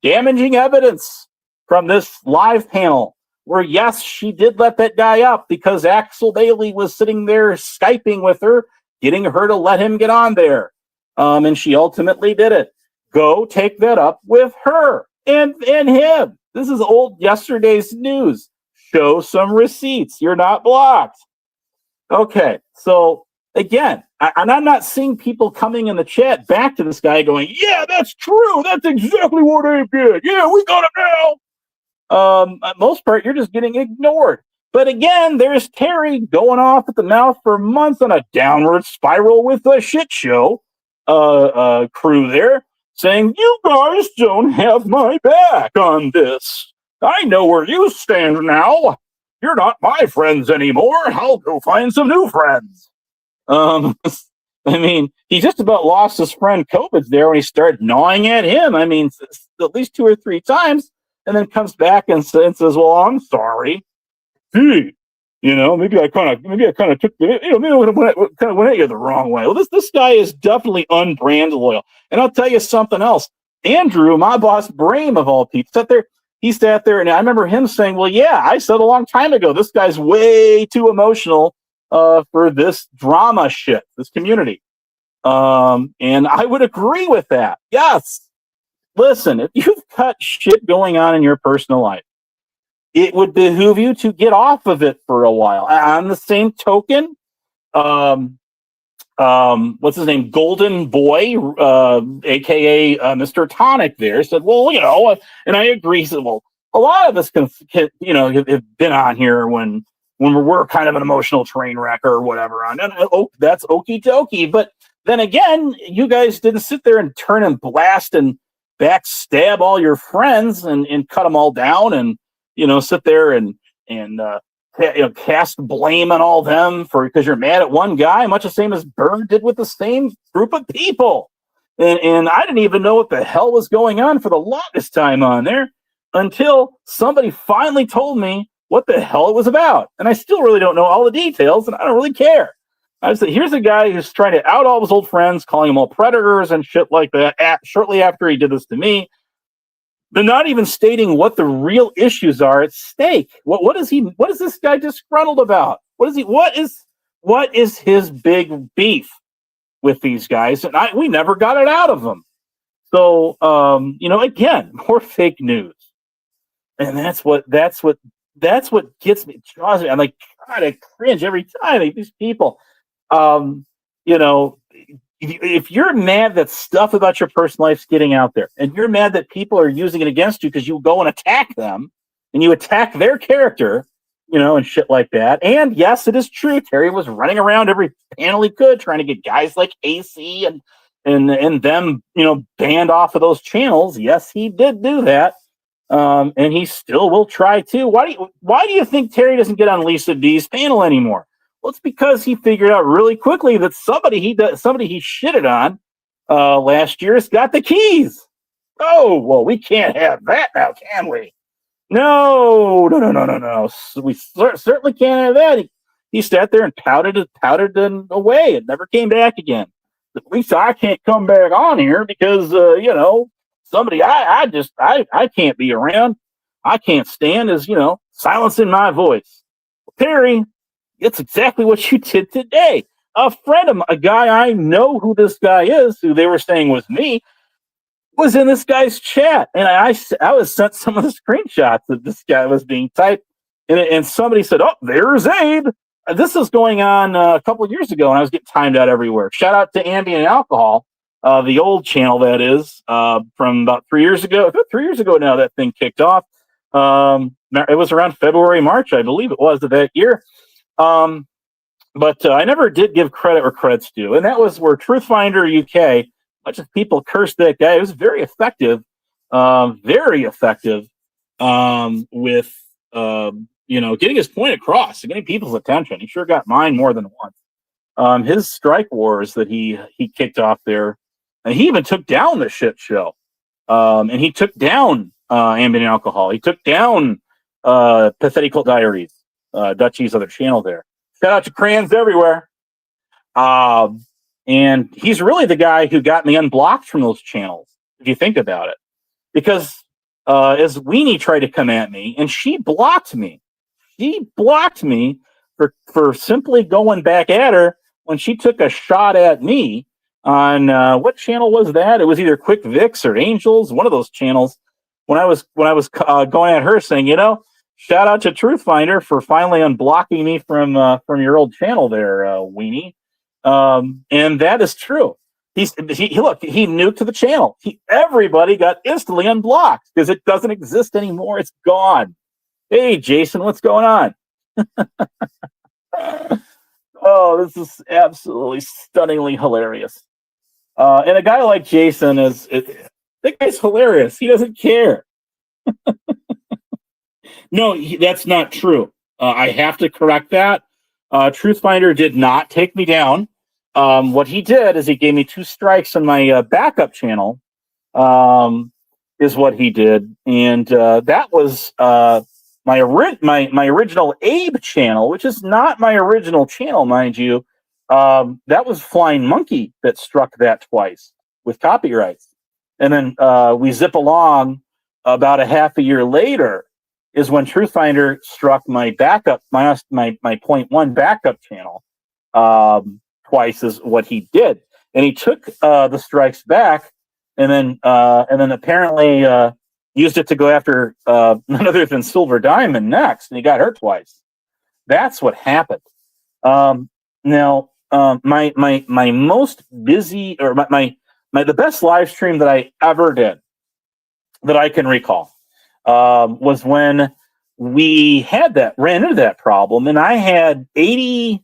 damaging evidence from this live panel? Where, yes, she did let that guy up because Axel Bailey was sitting there Skyping with her, getting her to let him get on there. And she ultimately did it. Go take that up with her and him. This is old yesterday's news. Show some receipts. You're not blocked. Okay, so again, and I'm not seeing people coming in the chat back to this guy going, yeah, that's true. That's exactly what Abe did. Yeah, we got it now. At most part, you're just getting ignored. But again, there's Terry going off at the mouth for months on a downward spiral with the shit show crew there, saying, you guys don't have my back on this. I know where you stand now. You're not my friends anymore. I'll go find some new friends. I mean, he just about lost his friend COVID there when he started gnawing at him. I mean, at least 2 or 3 times. And then comes back and says, well, I'm sorry. Gee, maybe I kind of took, maybe I kind of went at you the wrong way. Well, this guy is definitely unbrand loyal. And I'll tell you something else. Andrew, my boss, Brame of all people, he sat there, and I remember him saying, well, yeah, I said a long time ago, this guy's way too emotional for this drama shit, this community. And I would agree with that. Yes. Listen, if you've got shit going on in your personal life, it would behoove you to get off of it for a while. On the same token, what's his name? Golden Boy, aka Mr. Tonic there, said, well, and I agree. He said, well, a lot of us can have been on here when we're kind of an emotional train wreck or whatever. That's okie dokie. But then again, you guys didn't sit there and turn and blast and backstab all your friends and cut them all down and sit there and cast blame on all them because you're mad at one guy, much the same as Bird did with the same group of people. And I didn't even know what the hell was going on for the longest time on there until somebody finally told me what the hell it was about. And I still really don't know all the details, and I don't really care. I said, here's a guy who's trying to out all his old friends, calling them all predators and shit like that shortly after he did this to me. They're not even stating what the real issues are at stake. What is this guy disgruntled about? What is his big beef with these guys? And we never got it out of them. So again, more fake news. And that's what gets me, draws me. I'm like, God, I cringe every time. Like, these people. If you're mad that stuff about your personal life's getting out there, and you're mad that people are using it against you because you go and attack them, and you attack their character, and shit like that. And yes, it is true. Terry was running around every panel he could, trying to get guys like AC and them, banned off of those channels. Yes, he did do that. And he still will try to. Why do you think Terry doesn't get on Lisa D's panel anymore? Well, it's because he figured out really quickly that somebody he shitted on last year has got the keys. Oh, well, we can't have that now, can we? No. We certainly can't have that. He sat there and pouted away and never came back again. At least I can't come back on here because somebody I can't be around. I can't stand is silencing my voice. Terry, it's exactly what you did today. a friend of mine, a guy I know who this guy is, who they were saying was me, was in this guy's chat, and I was sent some of the screenshots that this guy was being typed, and somebody said, "Oh, there's Abe." This was going on a couple of years ago, and I was getting timed out everywhere. Shout out to Ambient Alcohol, the old channel that is from about 3 years ago. 3 years ago now, that thing kicked off. It was around February, March, I believe it was, of that year. But I never did give credit where credit's due, and that was where Truthfinder UK. Much of people cursed that guy. It was very effective with getting his point across, getting people's attention. He sure got mine more than once. His strike wars that he kicked off there, and he even took down the shit show. And he took down Ambient Alcohol. He took down Pathetic Cult Diaries, Dutchie's other channel there. Shout out to Crayons everywhere. And he's really the guy who got me unblocked from those channels, if you think about it. Because as Weenie tried to come at me, and she blocked me. She blocked me for simply going back at her when she took a shot at me on what channel was that? It was either Quick Vix or Angels, one of those channels. When I was going at her, saying, shout out to Truthfinder for finally unblocking me from your old channel there, Weenie. And that is true. He nuked the channel. Everybody got instantly unblocked because it doesn't exist anymore. It's gone. Hey, Jason, what's going on? Oh, this is absolutely stunningly hilarious. And a guy like Jason that guy's hilarious. He doesn't care. No, that's not true. I have to correct that. Truthfinder did not take me down. What he did is he gave me 2 strikes on my backup channel, is what he did. And that was my original Abe channel, which is not my original channel, mind you. That was Flying Monkey that struck that twice with copyrights. And then we zip along about a half a year later is when Truthfinder struck my backup, my 0.1 backup channel twice is what he did. And he took the strikes back and then apparently used it to go after none other than Silver Diamond next, and he got her twice. That's what happened. Now, my most busy, or the best live stream that I ever did that I can recall was when we ran into that problem, and I had 80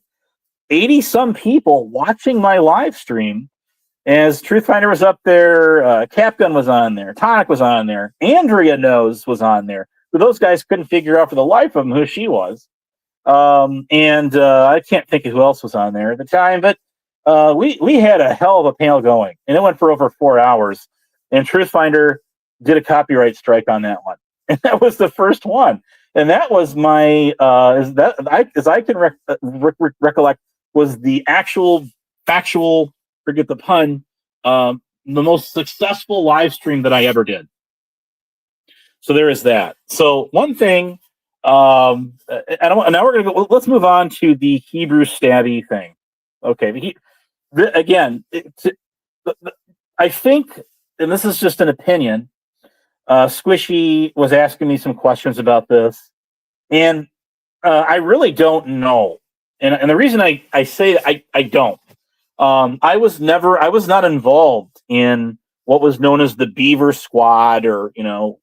some people watching my live stream as Truthfinder was up there, Capgun was on there, Tonic was on there, Andrea Knows was on there. But those guys couldn't figure out for the life of them who she was. And I can't think of who else was on there at the time, but we had a hell of a panel going, and it went for over 4 hours. And Truthfinder did a copyright strike on that one, and that was the first one. And that was my as I can recollect, was the actual factual, forget the pun, the most successful live stream that I ever did. So there is that. So one thing. Now we're gonna go. Let's move on to the Hebrew stabby thing. Okay. I think, and this is just an opinion. Squishy was asking me some questions about this, and I really don't know. And the reason I say I don't. I was not involved in what was known as the Beaver Squad, or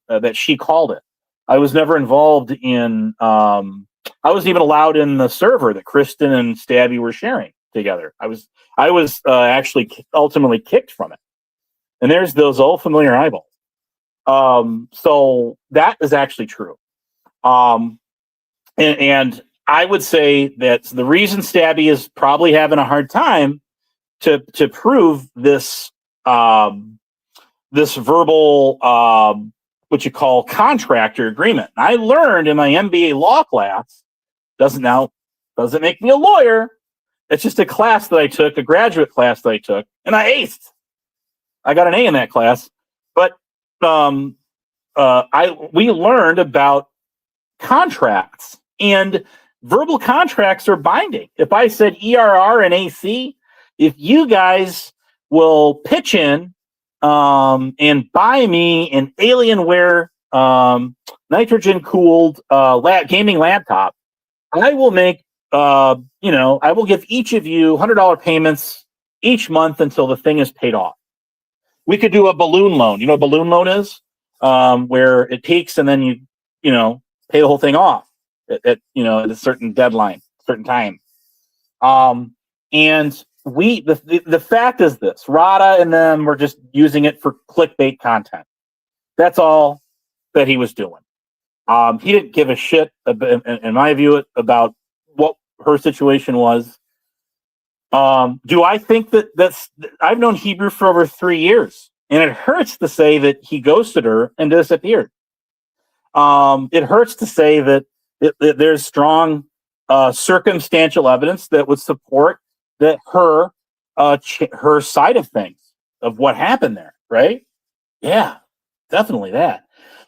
that she called it. I was never involved in. I wasn't even allowed in the server that Kristen and Stabby were sharing together. I was actually ultimately kicked from it. And there's those old familiar eyeballs. So that is actually true. And I would say that the reason Stabby is probably having a hard time to prove this this verbal what you call contractor agreement. I learned in my MBA law class, doesn't make me a lawyer. It's just a class that I took, a graduate class that I took, and I aced. I got an A in that class. But we learned about contracts, and verbal contracts are binding. If I said ERR and AC, if you guys will pitch in and buy me an Alienware nitrogen-cooled gaming laptop, I will make, I will give each of you $100 payments each month until the thing is paid off. We could do a balloon loan. You know what a balloon loan is? Where it peaks and then you pay the whole thing off at a certain deadline, certain time. And the fact is this: Rada and them were just using it for clickbait content. That's all that he was doing. He didn't give a shit, in my view, about what her situation was. Do I think that's? I've known Hebrew for over 3 years, and it hurts to say that he ghosted her and disappeared. It hurts to say that there's strong circumstantial evidence that would support that her side of things, of what happened there, right? Yeah, definitely that.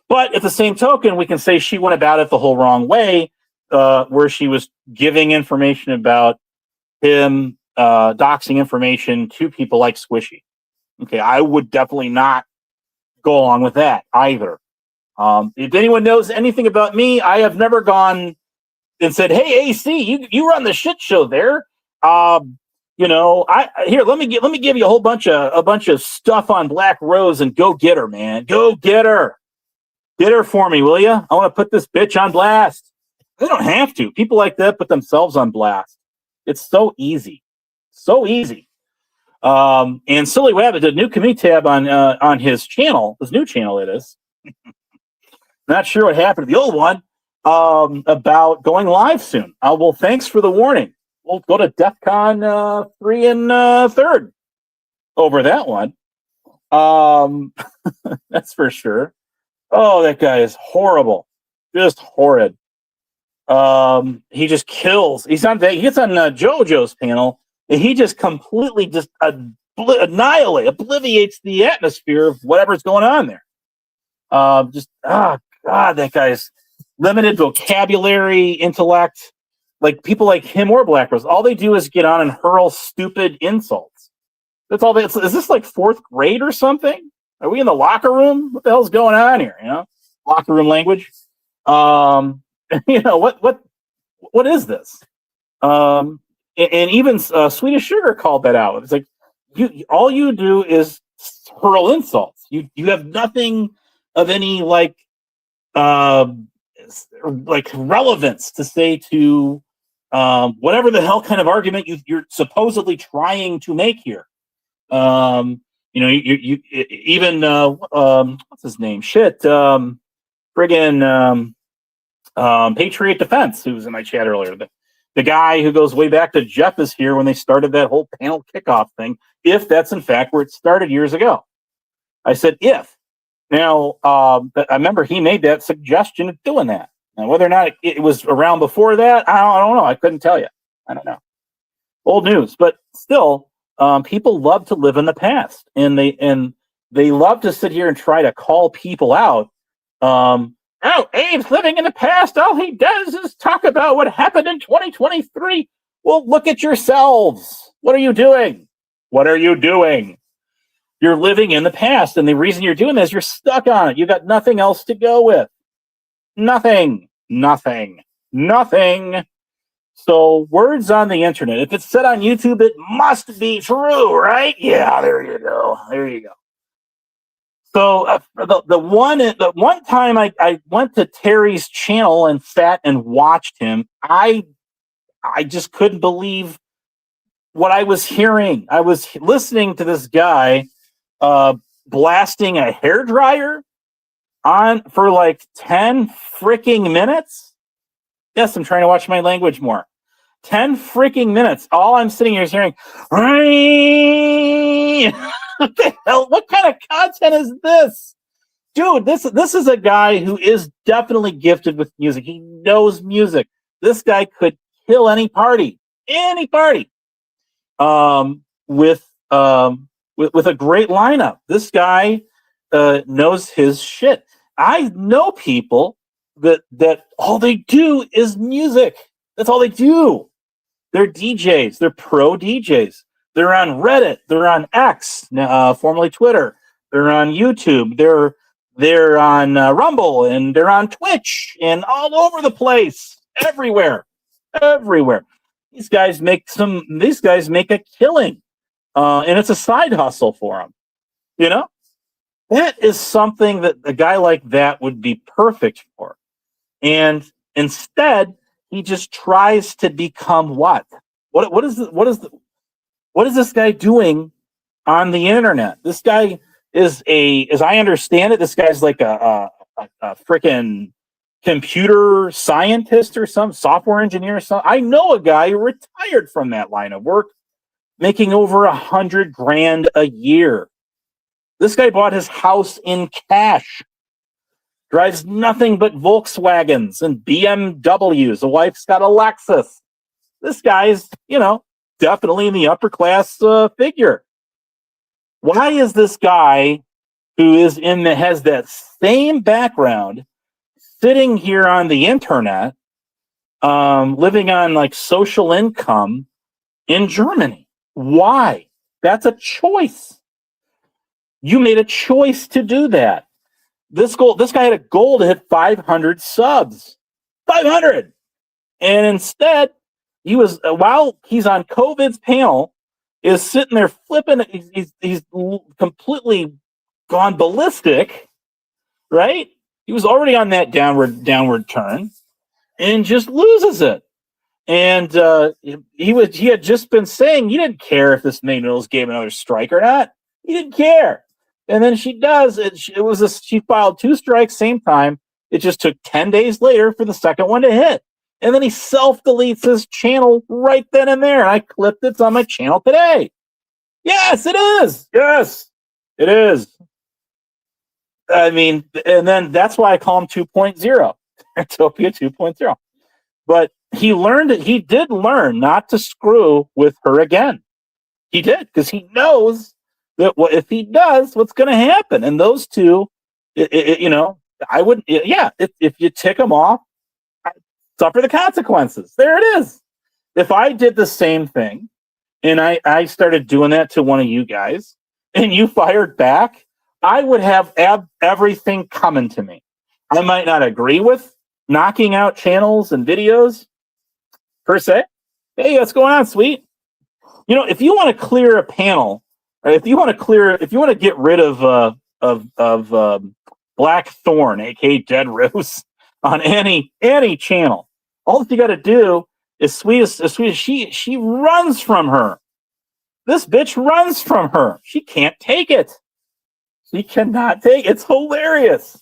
But at the same token, we can say she went about it the whole wrong way, where she was giving information about him, doxing information to people like Squishy. Okay, I would definitely not go along with that either. If anyone knows anything about me, I have never gone and said, "Hey, AC, you run the shit show there. Let me give you a bunch of stuff on Black Rose and go get her, man. Go get her. Get her for me, will you? I want to put this bitch on blast." They don't have to. People like that put themselves on blast. It's so easy. So easy. And Silly Wabbit did a new community tab on his channel, his new channel it is. Not sure what happened to the old one, about going live soon. Well, thanks for the warning. We'll go to DEF CON 3 and 3rd over that one. That's for sure. Oh, that guy is horrible. Just horrid. He just kills. He gets on JoJo's panel, and he just completely obliviates the atmosphere of whatever's going on there. God, that guy's limited vocabulary, intellect. Like people like him or Black Rose, all they do is get on and hurl stupid insults. That's all. Is this like 4th grade or something? Are we in the locker room? What the hell's going on here? Locker room language. What is this? And even Swedish Sugar called that out. It's like all you do is hurl insults. You have nothing of any like relevance to say to whatever the hell kind of argument you're supposedly trying to make here. You even what's his name? Patriot Defense, who was in my chat earlier. The guy who goes way back to Jeff is here when they started that whole panel kickoff thing. If that's in fact where it started years ago, I said if. Now I remember he made that suggestion of doing that. Now whether or not it was around before that, I don't know. I couldn't tell you. I don't know. Old news, but still. People love to live in the past, and they love to sit here and try to call people out. Abe's living in the past. All he does is talk about what happened in 2023. Well, look at yourselves. What are you doing? What are you doing? You're living in the past, and the reason you're doing this, you're stuck on it. You got nothing else to go with. Nothing. So words on the internet. If it's said on YouTube, it must be true, right? Yeah, there you go. So the one time I went to Terry's channel and sat and watched him, I just couldn't believe what I was hearing. I was listening to this guy blasting a hairdryer on for like 10 freaking minutes. Yes, I'm trying to watch my language more. 10 freaking minutes. All I'm sitting here is hearing, what the hell? What kind of content is this? Dude, this is a guy who is definitely gifted with music. He knows music. This guy could kill any party. With a great lineup. This guy knows his shit. I know people that all they do is music. That's all they do. They're DJs. They're pro DJs. They're on Reddit. They're on X, formerly Twitter. They're on YouTube. They're on Rumble, and they're on Twitch, and all over the place, everywhere. These guys make a killing, and it's a side hustle for them. You know, that is something that a guy like that would be perfect for. And instead, he just tries to become what? What is this guy doing on the internet? This guy is as I understand it, this guy's like a freaking computer scientist or some software engineer or something. I know a guy who retired from that line of work, making over $100,000 a year. This guy bought his house in cash. Drives nothing but Volkswagens and BMWs. The wife's got a Lexus. This guy's, definitely in the upper class figure. Why is this guy who has that same background sitting here on the internet, living on like social income in Germany? Why? That's a choice. You made a choice to do that. This guy had a goal to hit 500 subs. 500! And instead, he was, while he's on COVID's panel, is sitting there flipping. He's completely gone ballistic, right? He was already on that downward turn and just loses it. And he had just been saying he didn't care if this Mills gave another strike or not. He didn't care. And then she does. She filed 2 strikes same time. It just took 10 days later for the second one to hit. And then he self-deletes his channel right then and there. And I clipped it. It's on my channel today. Yes, it is. Yes, it is. I mean, and then that's why I call him 2.0. Utopia 2.0. But he did learn not to screw with her again. He did, because he knows that if he does, what's going to happen? And those two, I wouldn't, if you tick them off, suffer the consequences. There it is. If I did the same thing and I started doing that to one of you guys and you fired back, I would have everything coming to me. I might not agree with knocking out channels and videos per se. Hey, what's going on, sweet? If you want to clear a panel, or if you want to get rid of Black Thorn, aka Dead Rose, on any channel, all that you got to do is sweet as she runs from her. This bitch runs from her. She can't take it. She cannot take it. It's hilarious.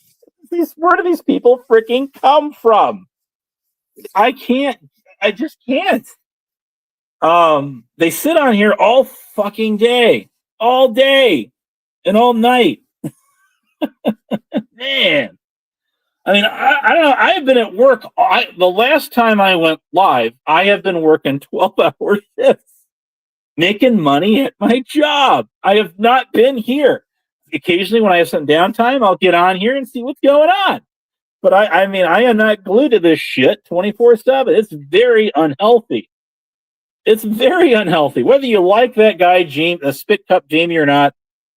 Where do these people freaking come from? I just can't. They sit on here all fucking day, all day, and all night. Man, I mean, I don't know. I have been at work. The last time I went live, I have been working 12-hour shifts, making money at my job. I have not been here. Occasionally, when I have some downtime, I'll get on here and see what's going on. But I mean, I am not glued to this shit 24/7. It's very unhealthy. It's very unhealthy. Whether you like that guy, Spit Cup Jamie, or not,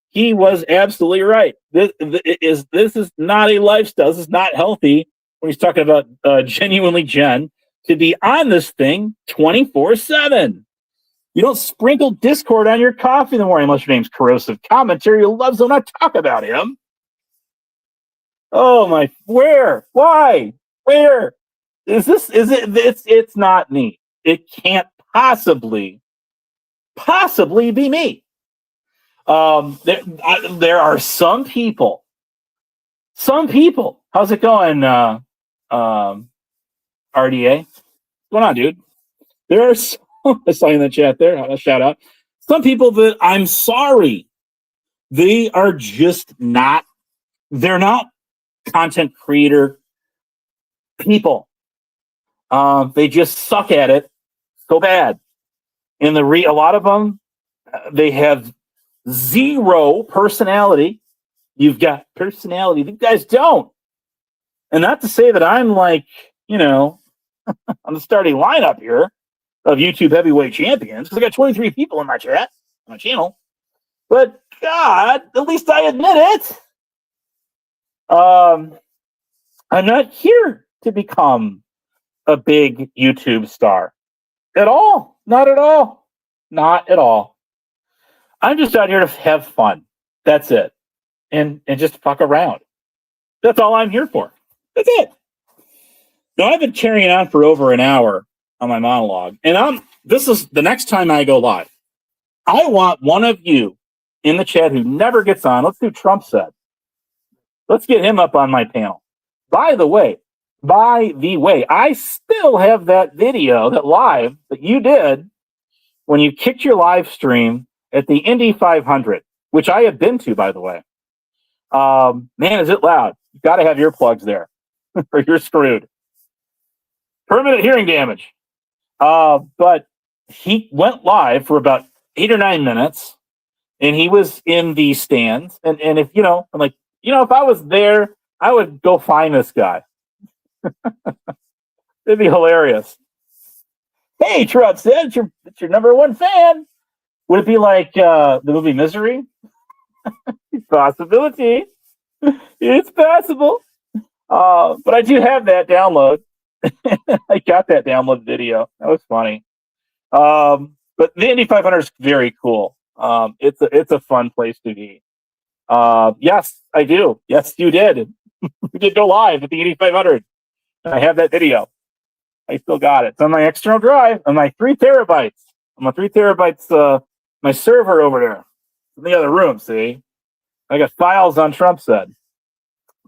he was absolutely right. This is not a lifestyle. This is not healthy. When he's talking about genuinely Jen, to be on this thing 24/7. You don't sprinkle Discord on your coffee in the morning unless your name's Corrosive Commentary who loves when I talk about him. Oh my! Where? Why? Where? Is this? Is it? It's not me. It can't possibly be me. There are some people. How's it going, RDA? What's going on, dude? There are some, I saw you in the chat there. A shout out. Some people that I'm sorry, they are just not. They're not content creator people. They just suck at it so bad. And a lot of them, they have zero personality. You've got personality. These guys don't. And not to say that I'm like, on the starting lineup here of YouTube heavyweight champions, because I got 23 people in my chat, on my channel. But God, at least I admit it. I'm not here to become a big YouTube star at all. Not at all. Not at all. I'm just out here to have fun. That's it. And just fuck around. That's all I'm here for. That's it. Now, I've been carrying on for over an hour on my monologue, and this is the next time I go live. I want one of you in the chat who never gets on. Let's do 𝚘𝚘𝚏𝚘. Let's get him up on my panel. By the way, I still have that video, that live that you did when you kicked your live stream at the Indy 500, which I have been to, by the way. Man, is it loud. You've got to have earplugs there or you're screwed. Permanent hearing damage. But he went live for about 8 or 9 minutes, and he was in the stands. And if, I'm like, if I was there, I would go find this guy. It'd be hilarious. Hey, 𝚘𝚘𝚏𝚘, it's your number one fan. Would it be like the movie Misery? Possibility. It's possible. But I do have that download. I got that download video. That was funny. But the Indy 500 is very cool. It's a fun place to be. Yes, I do. Yes, you did. We did go live at the Indy 500. I have that video. I still got it. It's on my external drive, on my 3 terabytes. On my 3 terabytes, my server over there in the other room. See, I got files on 𝚘𝚘𝚏𝚘.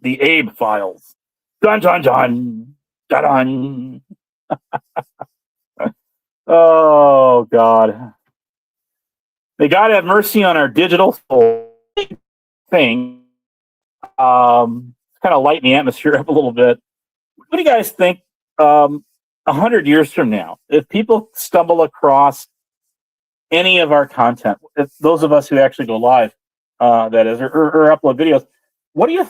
The Abe files. Dun dun dun dun dun. Oh God. May God have mercy on our digital soul thing. Kind of lighten the atmosphere up a little bit. What do you guys think? 100 years from now, if people stumble across any of our content, if those of us who actually go live, that is, or upload videos, what are you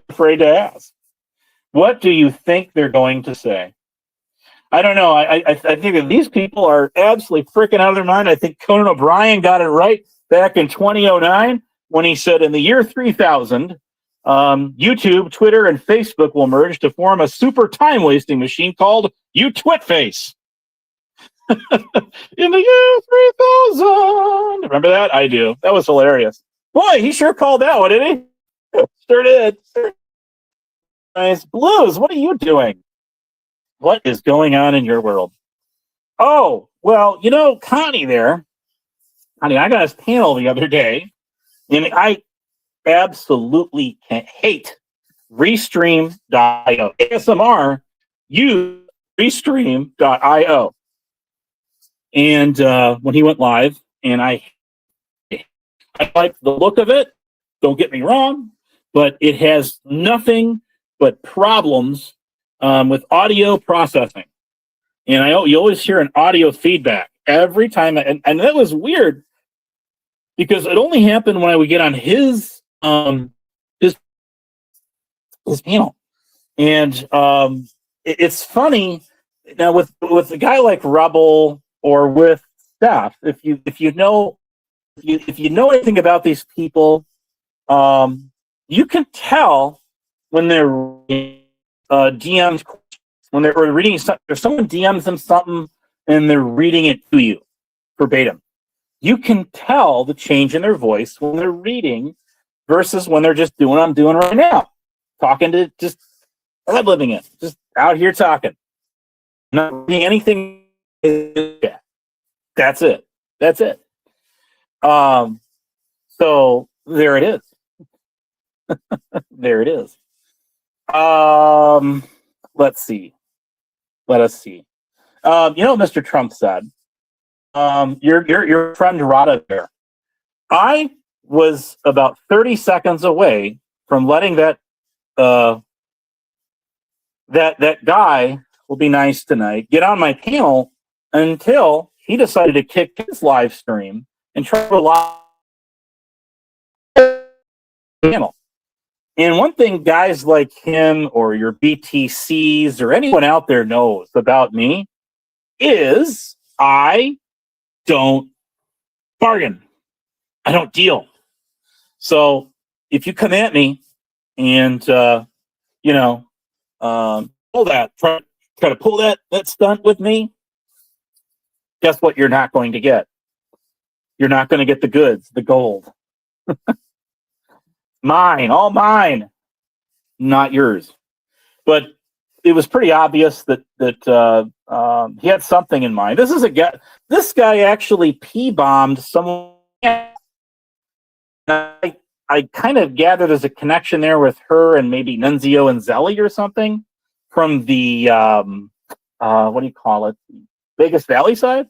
afraid to ask? What do you think they're going to say? I don't know. I think that these people are absolutely freaking out of their mind. I think Conan O'Brien got it right back in 2009 when he said, in the year 3000, YouTube, Twitter, and Facebook will merge to form a super time-wasting machine called YouTwitface. In the year 3000. Remember that? I do. That was hilarious. Boy, he sure called that one, didn't he? Sure did. Nice. Blues, what are you doing? What is going on in your world? Oh, well, Connie there. Connie, I got his panel the other day, and I absolutely hate Restream.io. ASMR, use Restream.io. And when he went live, and I like the look of it, don't get me wrong, but it has nothing but problems with audio processing. And you always hear an audio feedback every time. And that was weird because it only happened when I would get on his panel. And it's funny now with a guy like Rebel or with Steph, if you know anything about these people, you can tell when they're DMs, when they're reading something, if someone DMs them something and they're reading it to you verbatim. You can tell the change in their voice when they're reading versus when they're just doing what I'm doing right now. Talking to just ad-libbing it, just out here talking. Not reading anything. That's it. That's it. So there it is. There it is. Let's see. Let us see. Mr. Trump said, your friend Rada there. I was about 30 seconds away from letting that guy will be nice tonight get on my panel until he decided to kick his live stream and try to live panel. And one thing guys like him or your BTCs or anyone out there knows about me is I don't bargain. I don't deal. So if you come at me and you know pull that try to pull that stunt with me, guess what? You're not going to get. You're not going to get the goods, the gold. Mine, all mine, not yours. But it was pretty obvious that he had something in mind. This is a guy. This guy actually p-bombed someone. I kind of gathered there's a connection there with her and maybe Nunzio and Zelly or something from the what do you call it, Vegas Valley side.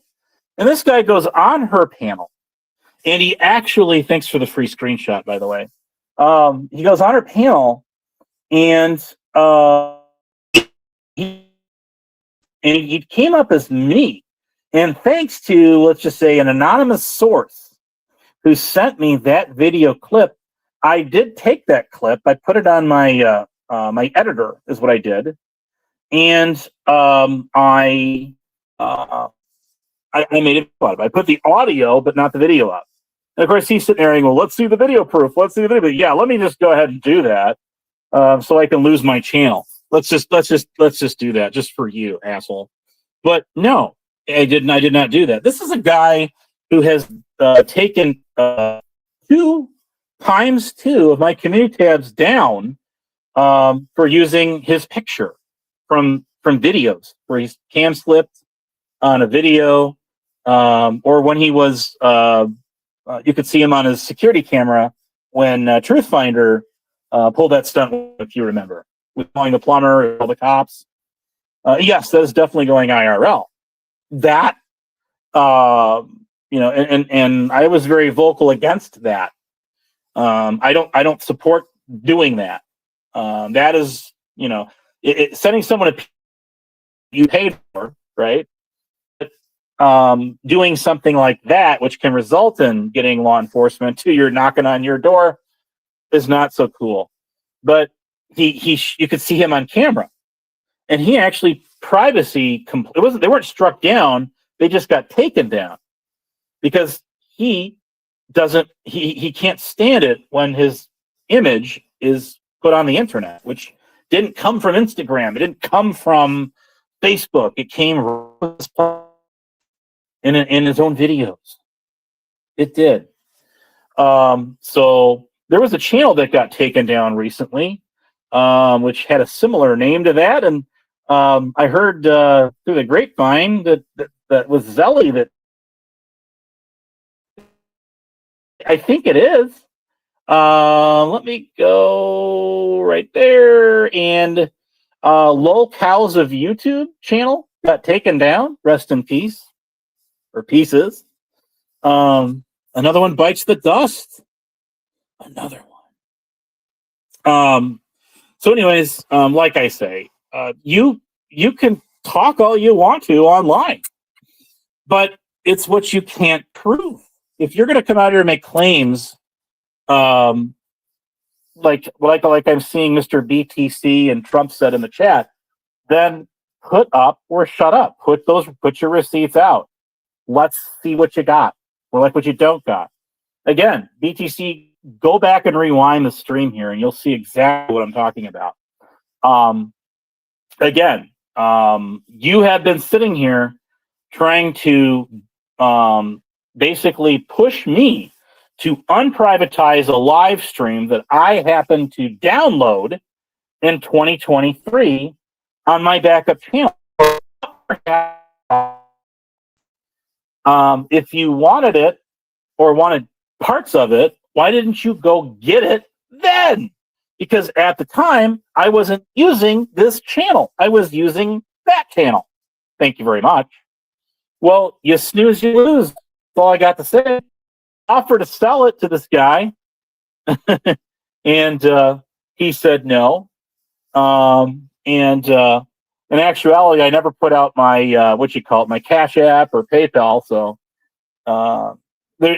And this guy goes on her panel, and he actually, thanks for the free screenshot, by the way. He goes on her panel, and he came up as me. And thanks to, let's just say, an anonymous source who sent me that video clip, I did take that clip. I put it on my my editor, is what I did, and I made it fun. I put the audio, but not the video up. And of course, he's sitting there and, well, let's see the video proof. Let's see the video. But yeah, let me just go ahead and do that, so I can lose my channel. Let's just do that just for you, asshole. But no, I did not do that. This is a guy who has taken 2 times 2 of my community tabs down for using his picture from videos where he's cam slipped on a video, or when he was you could see him on his security camera when Truthfinder pulled that stunt, if you remember, with calling the plumber, all the cops. Yes, that is definitely going IRL. That and I was very vocal against that. I don't support doing that. That is, sending someone a you paid for, right? Doing something like that, which can result in getting law enforcement to your knocking on your door, is not so cool. But you could see him on camera, and he actually they weren't struck down, they just got taken down because he can't stand it when his image is put on the internet, which didn't come from Instagram, it didn't come from Facebook, it came in his own videos. It did. So there was a channel that got taken down recently, which had a similar name to that, and I heard through the grapevine that was Zelly, that I think it is. Let me go right there. And Lol Cows of YouTube channel got taken down. Rest in peace, or pieces. Another one bites the dust. Another one. So anyways, like I say, you can talk all you want to online, but it's what you can't prove. If you're going to come out here and make claims, like I'm seeing Mr. BTC and Trump said in the chat, then put up or shut up. Put your receipts out. Let's see what you got, or like what you don't got. Again, BTC, go back and rewind the stream here, and you'll see exactly what I'm talking about. Again, you have been sitting here trying to basically push me to unprivatize a live stream that I happened to download in 2023 on my backup channel. If you wanted it or wanted parts of it, why didn't you go get it then? Because at the time, I wasn't using this channel. I was using that channel. Thank you very much. Well, you snooze, you lose. That's all I got to say. Offered to sell it to this guy, and he said no. And in actuality, I never put out my my Cash App or PayPal, so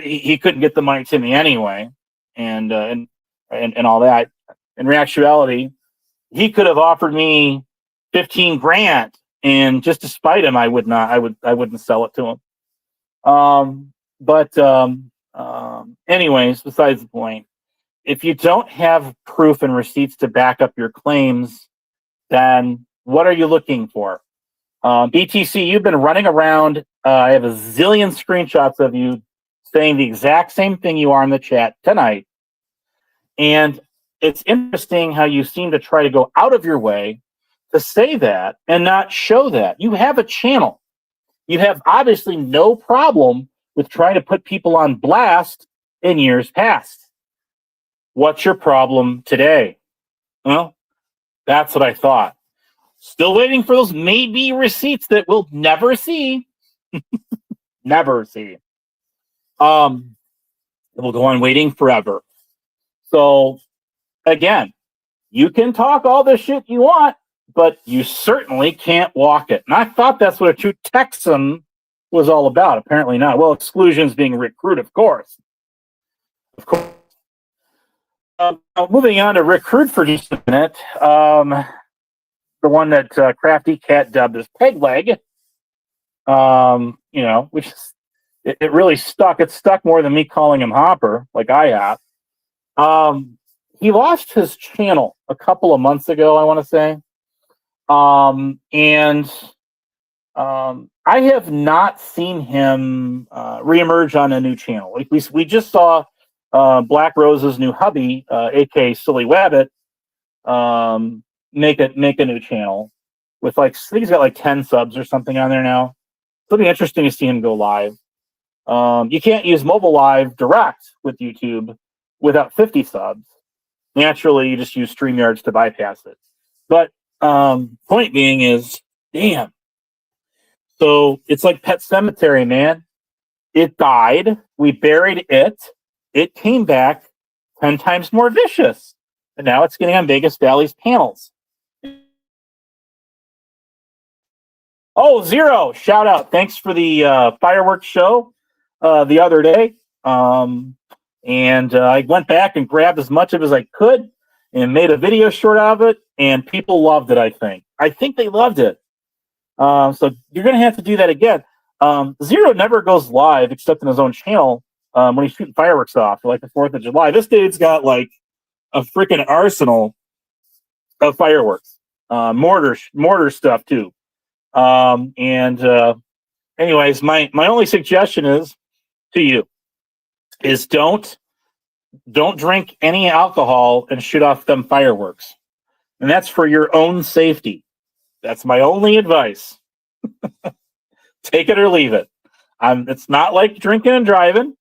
he couldn't get the money to me anyway, and all that. in actuality, he could have offered me 15 grand, and just to spite him, I wouldn't sell it to him. Anyways, besides the point, if you don't have proof and receipts to back up your claims, then what are you looking for? BTC, you've been running around. I have a zillion screenshots of you saying the exact same thing you are in the chat tonight. And it's interesting how you seem to try to go out of your way to say that and not show that. You have a channel. You have obviously no problem with trying to put people on blast in years past. What's your problem today? Well, that's what I thought. Still waiting for those maybe receipts that we'll never see. Never see. We'll go on waiting forever. So, again, you can talk all the shit you want, but you certainly can't walk it. And I thought that's what a true Texan was all about. Apparently not. Well, exclusions being recruit, of course. Of course. Moving on to recruit for just a minute. The one that Crafty Cat dubbed as peg leg. Which it really stuck. It stuck more than me calling him Hopper, like I have. He lost his channel a couple of months ago, I want to say. I have not seen him reemerge on a new channel. Like we just saw Black Rose's new hubby, aka 𝚈𝚊𝚔𝚔, make a new channel with I think he's got like 10 subs or something on there now. It'll be interesting to see him go live. You can't use mobile live direct with YouTube without 50 subs. Naturally, you just use StreamYards to bypass it. But point being is, damn. So it's like Pet Cemetery, man. It died. We buried it. It came back 10 times more vicious. And now it's getting on Vegas Valley's panels. Oh, Zero, shout out. Thanks for the fireworks show the other day. I went back and grabbed as much of it as I could and made a video short out of it, and people loved it, I think. I think they loved it. So you're going to have to do that again. Zero never goes live except in his own channel when he's shooting fireworks off for like the 4th of July. This dude's got like a freaking arsenal of fireworks, mortar stuff too. Anyways, my only suggestion is to you is don't drink any alcohol and shoot off them fireworks. And that's for your own safety. That's my only advice. Take it or leave it. It's not like drinking and driving,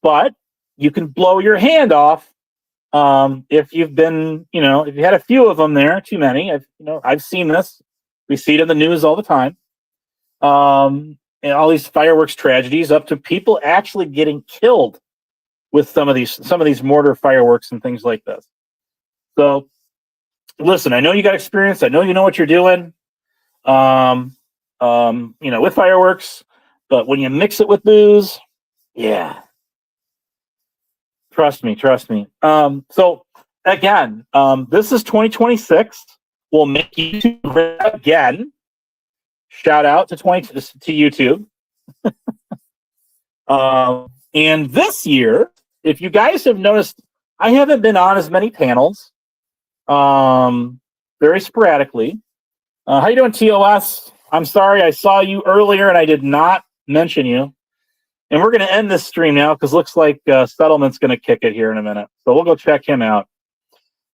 but you can blow your hand off if you've been, if you had a few of them there, too many. I've seen this. We see it in the news all the time. And all these fireworks tragedies up to people actually getting killed with some of these mortar fireworks and things like this. So listen, I know you got experience. I know you know what you're doing, with fireworks, but when you mix it with booze, yeah. Trust me. So again, this is 2026. We'll make YouTube again. Shout out to YouTube. And this year, if you guys have noticed, I haven't been on as many panels, very sporadically. How you doing, TOS? I'm sorry, I saw you earlier and I did not mention you. And we're going to end this stream now because looks like Settlement's going to kick it here in a minute. So we'll go check him out.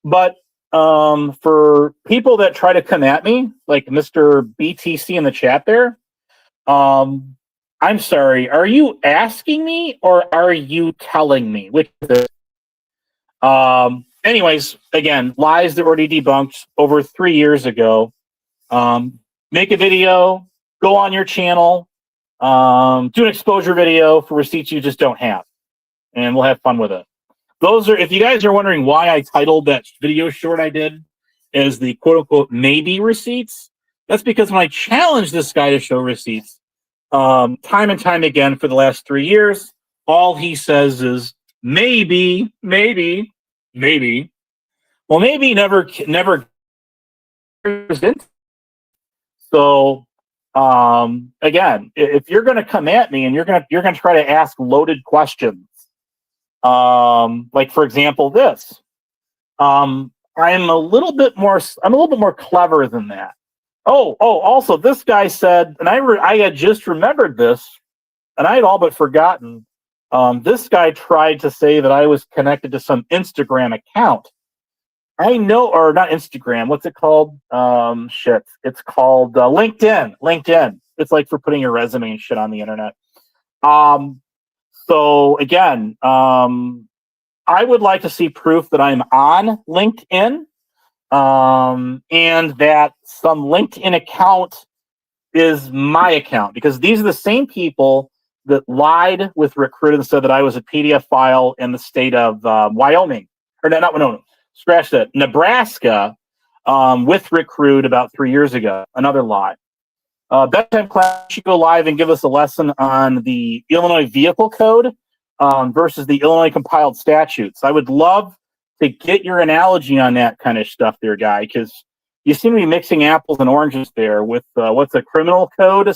But for people that try to come at me, like Mr. BTC in the chat there, I'm sorry, are you asking me or are you telling me? Which is it? Anyways, again, lies that were already debunked over 3 years ago. Make a video, go on your channel, do an exposure video for receipts you just don't have, and we'll have fun with it. If you guys are wondering why I titled that video short I did as the quote-unquote maybe receipts, that's because when I challenged this guy to show receipts, time and time again for the last 3 years, all he says is maybe. Well, maybe never so again, if you're going to come at me and you're going to try to ask loaded questions, like for example this, I'm a little bit more clever than that. Also this guy said, and I had just remembered this and I had all but forgotten, this guy tried to say that I was connected to some Instagram account. I know, or not Instagram. What's it called? It's called LinkedIn. LinkedIn. It's like for putting your resume and shit on the internet. So again, I would like to see proof that I'm on LinkedIn, and that some LinkedIn account is my account, because these are the same people that lied with Recruit and said that I was a PDF file in the state of Wyoming, or not Wyoming. Scratch that. Nebraska, with Recruit about 3 years ago. Another lie. Bedtime class should go live and give us a lesson on the Illinois Vehicle Code versus the Illinois compiled statutes. I would love to get your analogy on that kind of stuff there, guy, because you seem to be mixing apples and oranges there with what's a criminal code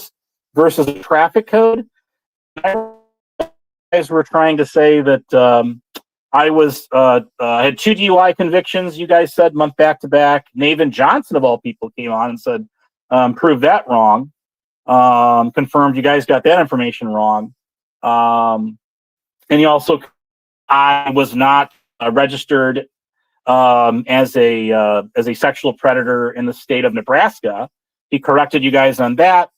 versus a traffic code. You guys were trying to say that I had 2 DUI convictions, you guys said, month back to back. Navin Johnson, of all people, came on and said, proved that wrong. Confirmed you guys got that information wrong. And he also, I was not registered as a sexual predator in the state of Nebraska. He corrected you guys on that.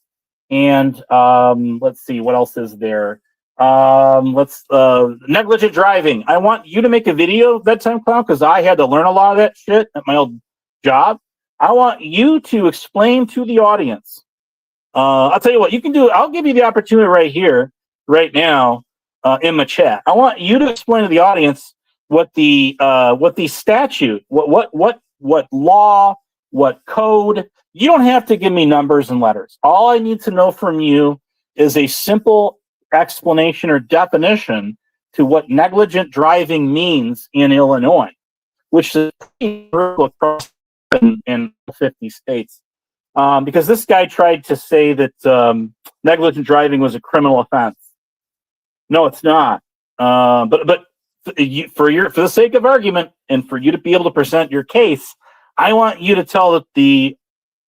And let's see, what else is there? Negligent driving. I want you to make a video, Bedtime Clown, because I had to learn a lot of that shit at my old job. I want you to explain to the audience. I'll tell you what you can do. I'll give you the opportunity right here, right now, in my chat. I want you to explain to the audience what the statute, what law, what code. You don't have to give me numbers and letters. All I need to know from you is a simple explanation or definition to what negligent driving means in Illinois, which is pretty across in 50 states. Because this guy tried to say that negligent driving was a criminal offense. No, it's not. But for the sake of argument and for you to be able to present your case, I want you to tell the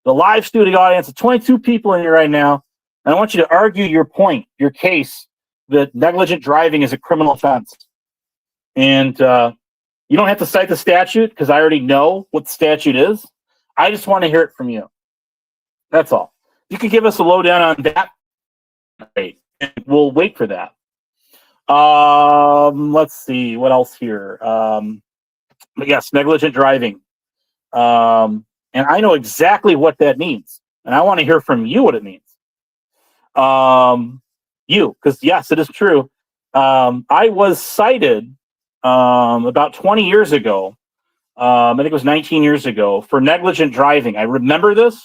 live studio audience of 22 people in here right now, and I want you to argue your point, your case, that negligent driving is a criminal offense. And you don't have to cite the statute, because I already know what the statute is. I just want to hear it from you. That's all. You can give us a lowdown on that. Great. And we'll wait for that. Let's see. What else here? But yes, negligent driving. And I know exactly what that means. And I want to hear from you what it means. Because yes, it is true. I was cited about 20 years ago. I think it was 19 years ago for negligent driving. I remember this,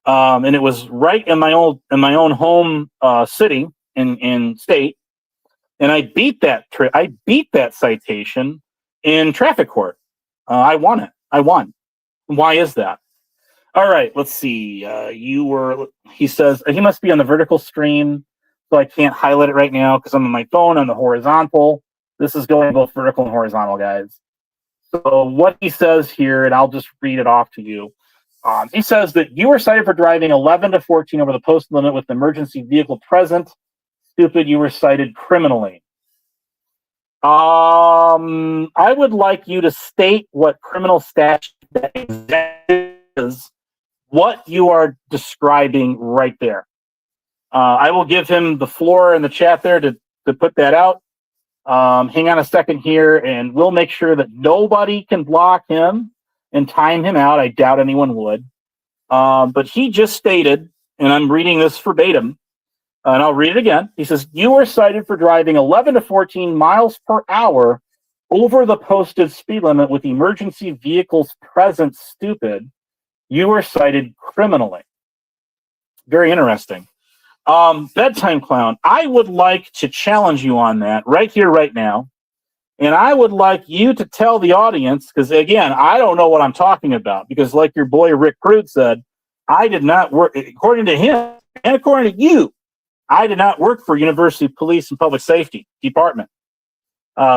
and it was right in my own home city in state, and I beat that citation in traffic court. I won it. I won. Why is that? All right, let's see. He says, he must be on the vertical stream, so I can't highlight it right now because I'm on my phone on the horizontal. This is going both vertical and horizontal, guys. So what he says here, and I'll just read it off to you. He says that you were cited for driving 11 to 14 over the post limit with the emergency vehicle present. Stupid, you were cited criminally. I would like you to state what criminal statute that is, what you are describing right there. I will give him the floor in the chat there to put that out. Hang on a second here, and we'll make sure that nobody can block him and time him out. I doubt anyone would. But he just stated, and I'm reading this verbatim, and I'll read it again. He says, you were cited for driving 11 to 14 miles per hour over the posted speed limit with emergency vehicles present. Stupid. You were cited criminally. Very interesting. Bedtime Clown, I would like to challenge you on that right here, right now. And I would like you to tell the audience, because again, I don't know what I'm talking about, because like your boy Rick Prude said, I did not work, according to him and according to you, I did not work for University Police and Public Safety Department,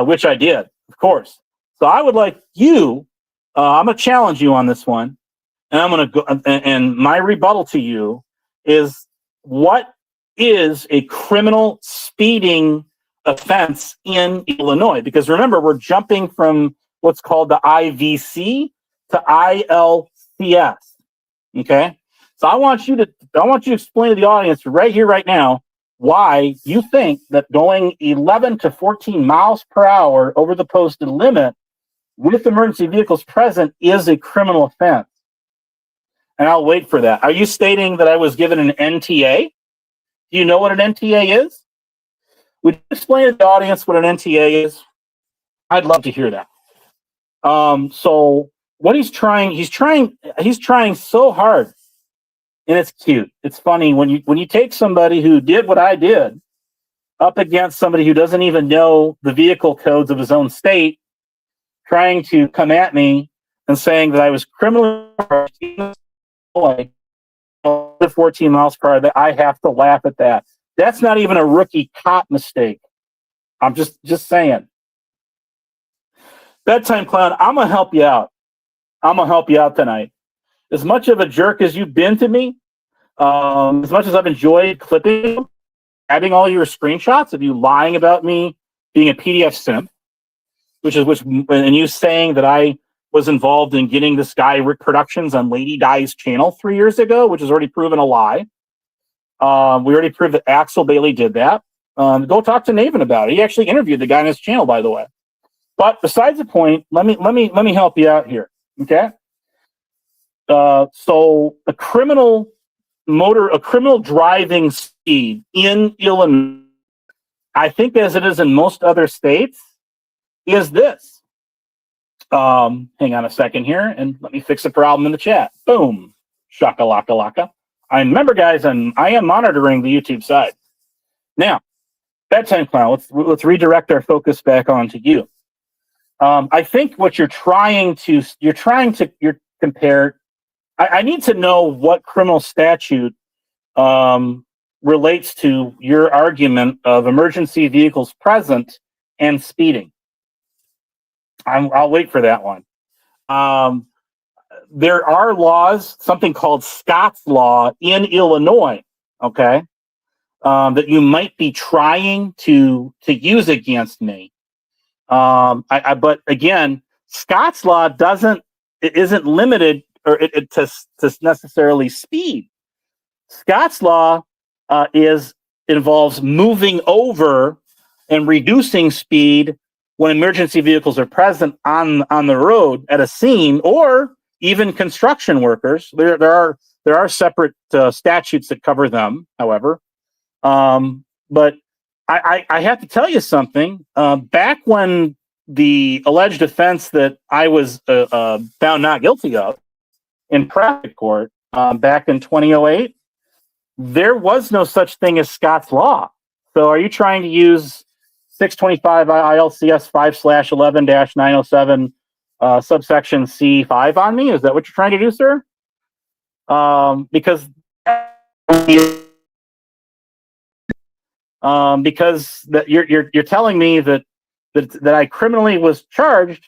which I did, of course. So I would like you, I'm going to challenge you on this one, and I'm going to go, and my rebuttal to you is, what is a criminal speeding offense in Illinois? Because remember, we're jumping from what's called the IVC to ILCS. Okay, so I want you to explain to the audience right here, right now, why you think that going 11 to 14 miles per hour over the posted limit with emergency vehicles present is a criminal offense. And I'll wait for that. Are you stating that I was given an NTA? Do you know what an NTA is? Would you explain to the audience what an NTA is? I'd love to hear that. So what he's trying so hard, and it's cute. It's funny when you take somebody who did what I did up against somebody who doesn't even know the vehicle codes of his own state, trying to come at me and saying that I was criminally 14 miles per hour, that I have to laugh at that. That's not even a rookie cop mistake. I'm just saying. Bedtime Clown, I'm going to help you out. I'm going to help you out tonight. As much of a jerk as you've been to me, as much as I've enjoyed clipping you, adding all your screenshots of you lying about me being a PDF simp, and you saying that I was involved in getting this guy Rick Productions on Lady Di's channel 3 years ago, which is already proven a lie. We already proved that 𝚈𝚊𝚔𝚔 did that. Go talk to Nathan about it. He actually interviewed the guy on his channel, by the way. But besides the point, let me help you out here. Okay. So a criminal driving speed in Illinois, I think, as it is in most other states, is this. Hang on a second here, and let me fix the problem in the chat. Boom. Shaka laka laka. I remember, guys, I am monitoring the YouTube side. Now, Bedtime Clown, let's redirect our focus back onto you. I think what you're trying to compare. I need to know what criminal statute relates to your argument of emergency vehicles present and speeding. I'll wait for that one. There are laws, something called Scott's Law in Illinois, okay, that you might be trying to use against me. But again, Scott's Law isn't limited to necessarily speed. Scott's Law involves moving over and reducing speed when emergency vehicles are present on the road at a scene, or even construction workers. There are separate statutes that cover them, however. But I have to tell you something. Back when the alleged offense that I was found not guilty of in traffic court back in 2008, there was no such thing as Scott's Law. So are you trying to use 625 ILCS 5/11-907 subsection C5 on me? Is that what you're trying to do, sir? Because you're telling me that I criminally was charged.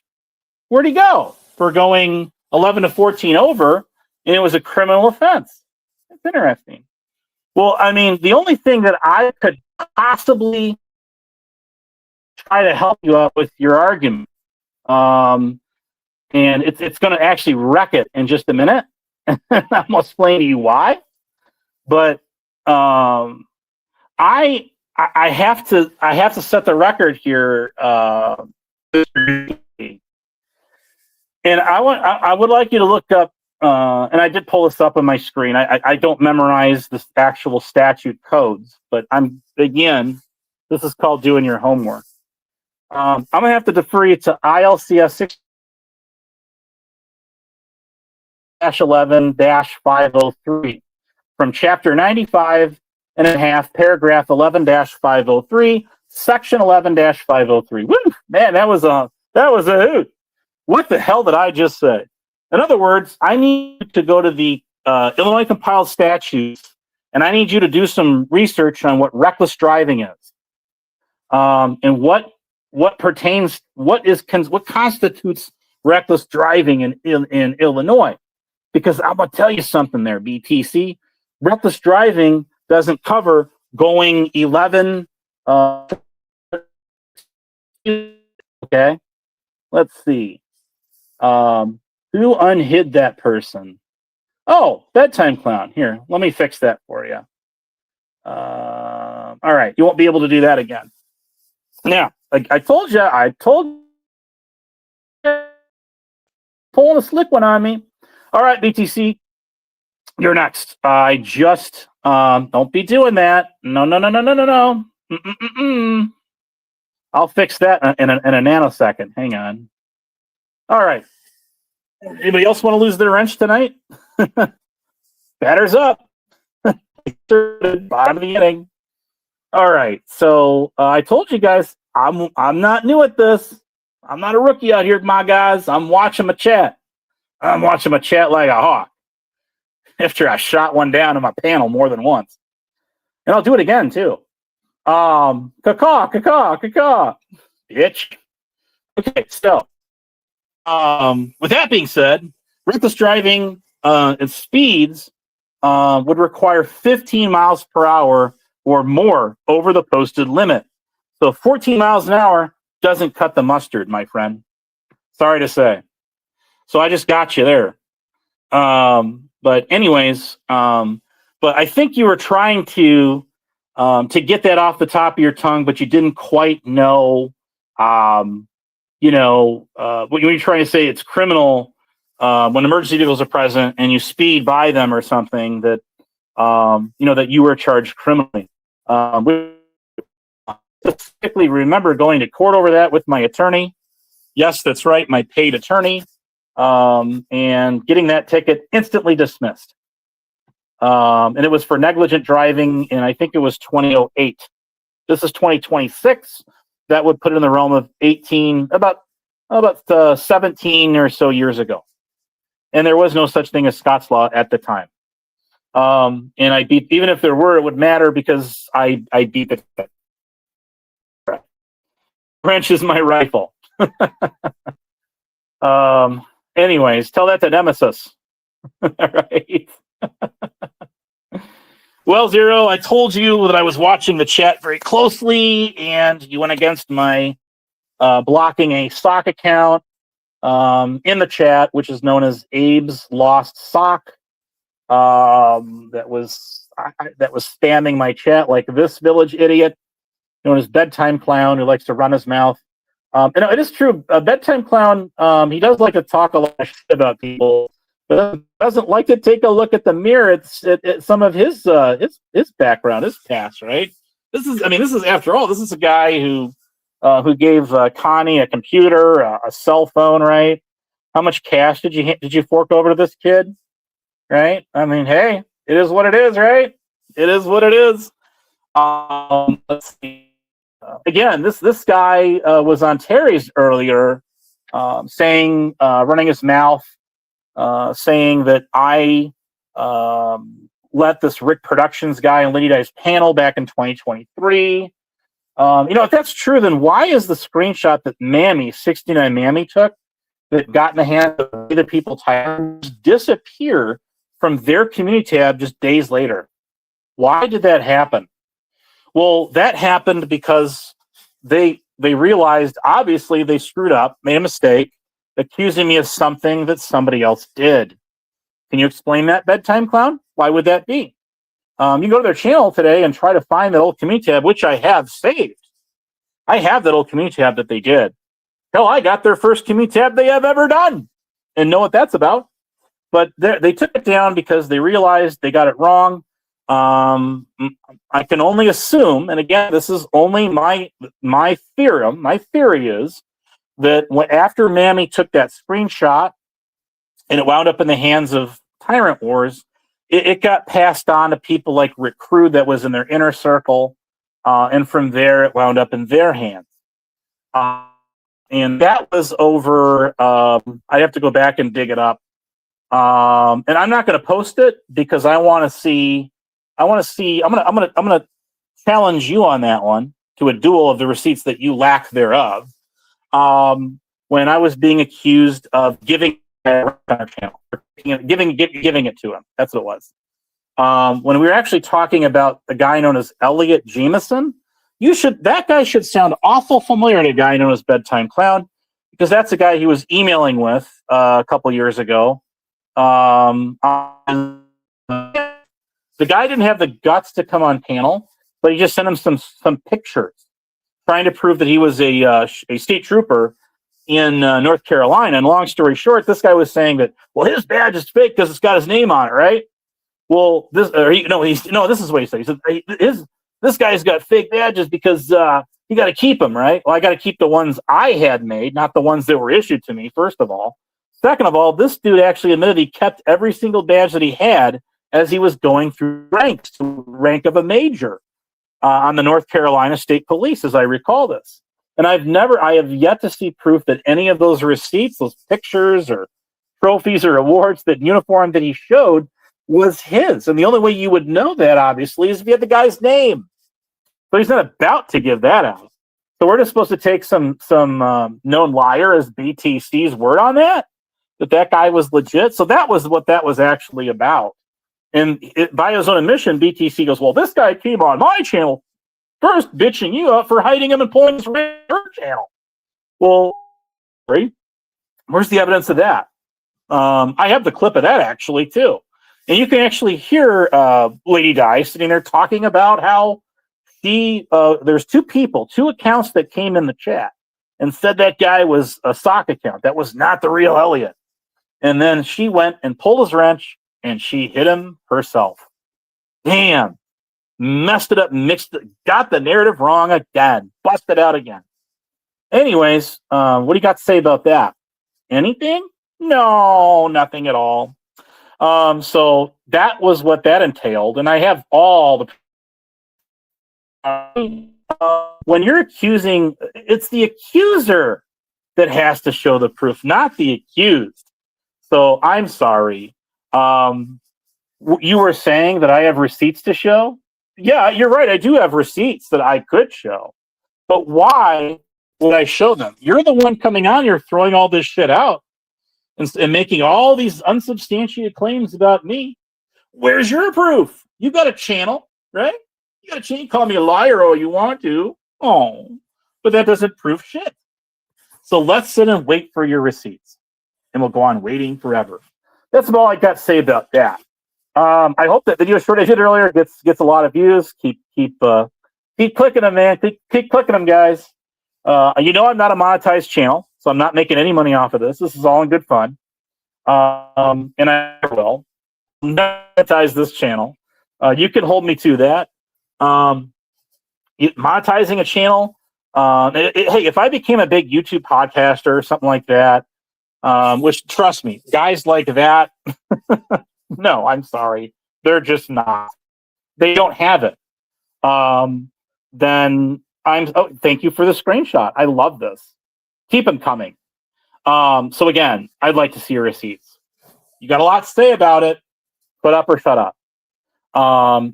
Where'd he go for going 11 to 14 over, and it was a criminal offense? That's interesting. Well, I mean, the only thing that I could possibly try to help you out with your argument, and it's going to actually wreck it in just a minute. I'm going to explain to you why. But I have to set the record here, and I would like you to look up. And I did pull this up on my screen. I don't memorize the actual statute codes, but this is called doing your homework. I'm going to have to defer you to ILCS 6-11-503 from chapter 95 and a half, paragraph 11-503, Section 11-503. Woo! Man, that was a hoot. What the hell did I just say? In other words, I need to go to the Illinois compiled statutes, and I need you to do some research on what reckless driving is, and what constitutes reckless driving in Illinois. Because I'm gonna tell you something there, BTC. Reckless driving doesn't cover going 11. Okay, let's see. Who unhid that person? Oh, bedtime clown. Here, let me fix that for you. All right, you won't be able to do that again. Now, I told you, pulling a slick one on me. All right, BTC, you're next. I just don't be doing that. No. I'll fix that in a nanosecond. Hang on. All right. Anybody else want to lose their wrench tonight? Batter's up. Bottom of the inning. All right. So I told you guys I'm not new at this. I'm not a rookie out here, my guys. I'm watching my chat. I'm watching my chat like a hawk. After I shot one down in my panel more than once, and I'll do it again too. Caw, bitch. Okay, so with that being said, reckless driving and speeds would require 15 miles per hour or more over the posted limit. So 14 miles an hour doesn't cut the mustard, my friend. Sorry to say. So I just got you there. But anyways, but I think you were trying to get that off the top of your tongue, but you didn't quite know, when you're trying to say it's criminal when emergency vehicles are present and you speed by them or something that, that you were charged criminally. We specifically remember going to court over that with my attorney. Yes, that's right, my paid attorney. And getting that ticket instantly dismissed. And it was for negligent driving, and I think it was 2008. This is 2026. That would put it in the realm of 18, about 17 or so years ago. And there was no such thing as Scott's Law at the time. And I beat, even if there were, it would matter because I beat the wrench is my rifle. Anyways, tell that to Nemesis. All right. Well, Zero, I told you that I was watching the chat very closely, and you went against my blocking a sock account in the chat, which is known as Abe's Lost Sock. That was spamming my chat like this village idiot, known as Bedtime Clown, who likes to run his mouth. And it is true. Bedtime Clown, he does like to talk a lot of shit about people, but doesn't like to take a look at the mirror. It's some of his background, his past, right? This is after all, this is a guy who gave Connie a computer, a cell phone, right? How much cash did you fork over to this kid, right? I mean, hey, it is what it is, right? It is what it is. Let's see. Again, this guy was on Terry's earlier, saying, running his mouth, saying that I let this Rick Productions guy on Lady Di's panel back in 2023. If that's true, then why is the screenshot that 69 Mammy took that got in the hands of the people disappear from their community tab just days later? Why did that happen? Well, that happened because they realized, obviously, they screwed up, made a mistake, accusing me of something that somebody else did. Can you explain that, Bedtime Clown? Why would that be? You can go to their channel today and try to find that old community tab, which I have saved. I have that old community tab that they did. Hell, I got their first community tab they have ever done and know what that's about. But they took it down because they realized they got it wrong. I can only assume, and again, this is only my theorem. My theory is that after Mammy took that screenshot and it wound up in the hands of Tyrant Wars, it got passed on to people like Rick Crew that was in their inner circle. and from there it wound up in their hands. And that was over. I have to go back and dig it up. And I'm not going to post it because I want to see. I'm going to challenge you on that one to a duel of the receipts that you lack thereof. When I was being accused of giving on our channel, giving it to him. That's what it was. When we were actually talking about a guy known as 𝙈𝚊𝚔𝚎, that guy should sound awful familiar to a guy known as 𝚈𝚘𝚞𝚏, because that's a guy he was emailing with a couple years ago. The guy didn't have the guts to come on panel, but he just sent him some pictures trying to prove that he was a state trooper in North Carolina. And long story short, this guy was saying that, well, his badge is fake because it's got his name on it, right? Well, this is what he said. He said this guy's got fake badges because you got to keep them, right? Well, I got to keep the ones I had made, not the ones that were issued to me, first of all. Second of all, this dude actually admitted he kept every single badge that he had as he was going through ranks to rank of a major on the North Carolina State Police, as I recall this. And I have yet to see proof that any of those receipts, those pictures or trophies or awards, that uniform that he showed was his. And the only way you would know that, obviously, is if you had the guy's name. So he's not about to give that out. So we're just supposed to take some known liar as BTC's word on that guy was legit. So that was what that was actually about. And by his own admission, BTC goes, well, this guy came on my channel first bitching you up for hiding him and pulling his her channel. Well, right? Where's the evidence of that? I have the clip of that actually too. And you can actually hear Lady Di sitting there talking about how there's two accounts that came in the chat and said that guy was a sock account. That was not the real Elliot. And then she went and pulled his wrench and she hit him herself. Damn. Messed it up, got the narrative wrong again. Busted out again. Anyways, what do you got to say about that? Anything? No, nothing at all. So that was what that entailed. And I have all the... when you're accusing, it's the accuser that has to show the proof, not the accused. So I'm sorry. You were saying that I have receipts to show? Yeah, you're right. I do have receipts that I could show. But why would I show them? You're the one coming on here throwing all this shit out and making all these unsubstantiated claims about me. Where's your proof? You got a channel, right? You got a channel. You call me a liar all you want to. Oh, but that doesn't prove shit. So let's sit and wait for your receipts. And we'll go on waiting forever. That's all I got to say about that. I hope that video short I did earlier gets a lot of views. Keep clicking them, man. Keep clicking them, guys. I'm not a monetized channel, so I'm not making any money off of this. This is all in good fun. And I will monetize this channel. You can hold me to that. Monetizing a channel. Hey, if I became a big YouTube podcaster or something like that, which, trust me, guys like that, no, I'm sorry. They're just not. They don't have it. Then thank you for the screenshot. I love this. Keep them coming. So again, I'd like to see your receipts. You got a lot to say about it. Put up or shut up.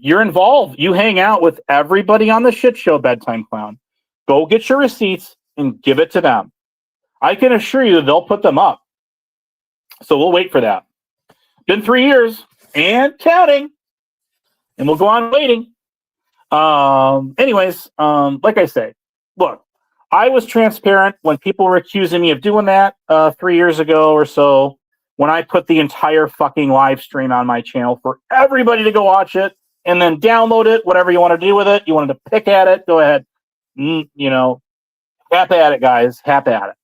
You're involved. You hang out with everybody on the shit show, Bedtime Clown. Go get your receipts and give it to them. I can assure you that they'll put them up. So we'll wait for that. Been 3 years and counting, and we'll go on waiting. Anyways, like I say, look, I was transparent when people were accusing me of doing that 3 years ago or so, when I put the entire fucking live stream on my channel for everybody to go watch it and then download it, whatever you want to do with it. You wanted to pick at it, go ahead. Hap at it, guys. Hap at it.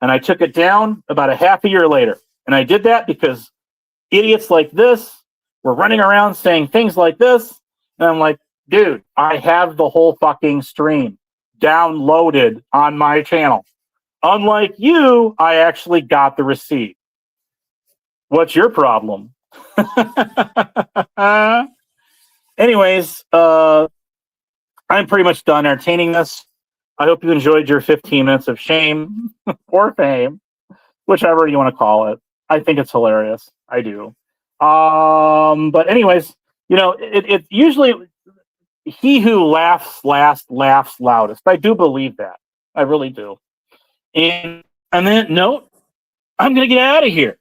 And I took it down about a half a year later. And I did that because idiots like this were running around saying things like this. And I'm like, dude, I have the whole fucking stream downloaded on my channel. Unlike you, I actually got the receipt. What's your problem? Anyways, I'm pretty much done entertaining this. I hope you enjoyed your 15 minutes of shame or fame, whichever you want to call it. I think it's hilarious. I do. But anyways, it usually he who laughs last laughs loudest. I do believe that. I really do. And on that note, I'm gonna get out of here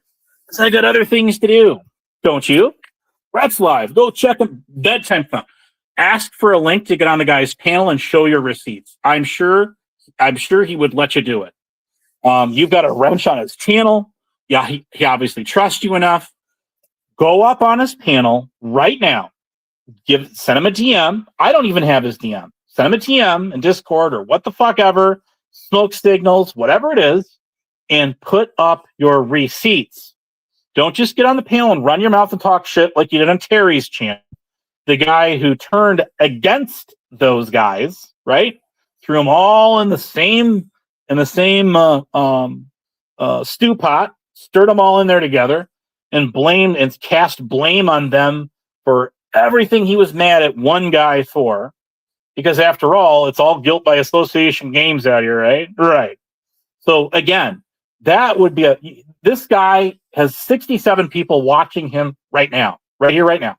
because I got other things to do. Don't you? Brett's live. Go check him. Bedtime phone. Ask for a link to get on the guy's panel and show your receipts. I'm sure he would let you do it. You've got a wrench on his channel. Yeah, he obviously trusts you enough. Go up on his panel right now. Send him a DM. I don't even have his DM. Send him a DM in Discord or what the fuck ever, smoke signals, whatever it is, and put up your receipts. Don't just get on the panel and run your mouth and talk shit like you did on Terry's channel. The guy who turned against those guys, right? Threw them all in the same stew pot, stirred them all in there together, and blamed and cast blame on them for everything he was mad at one guy for. Because after all, it's all guilt by association games out here, right? Right. So again, that would be this guy has 67 people watching him right now, right here, right now.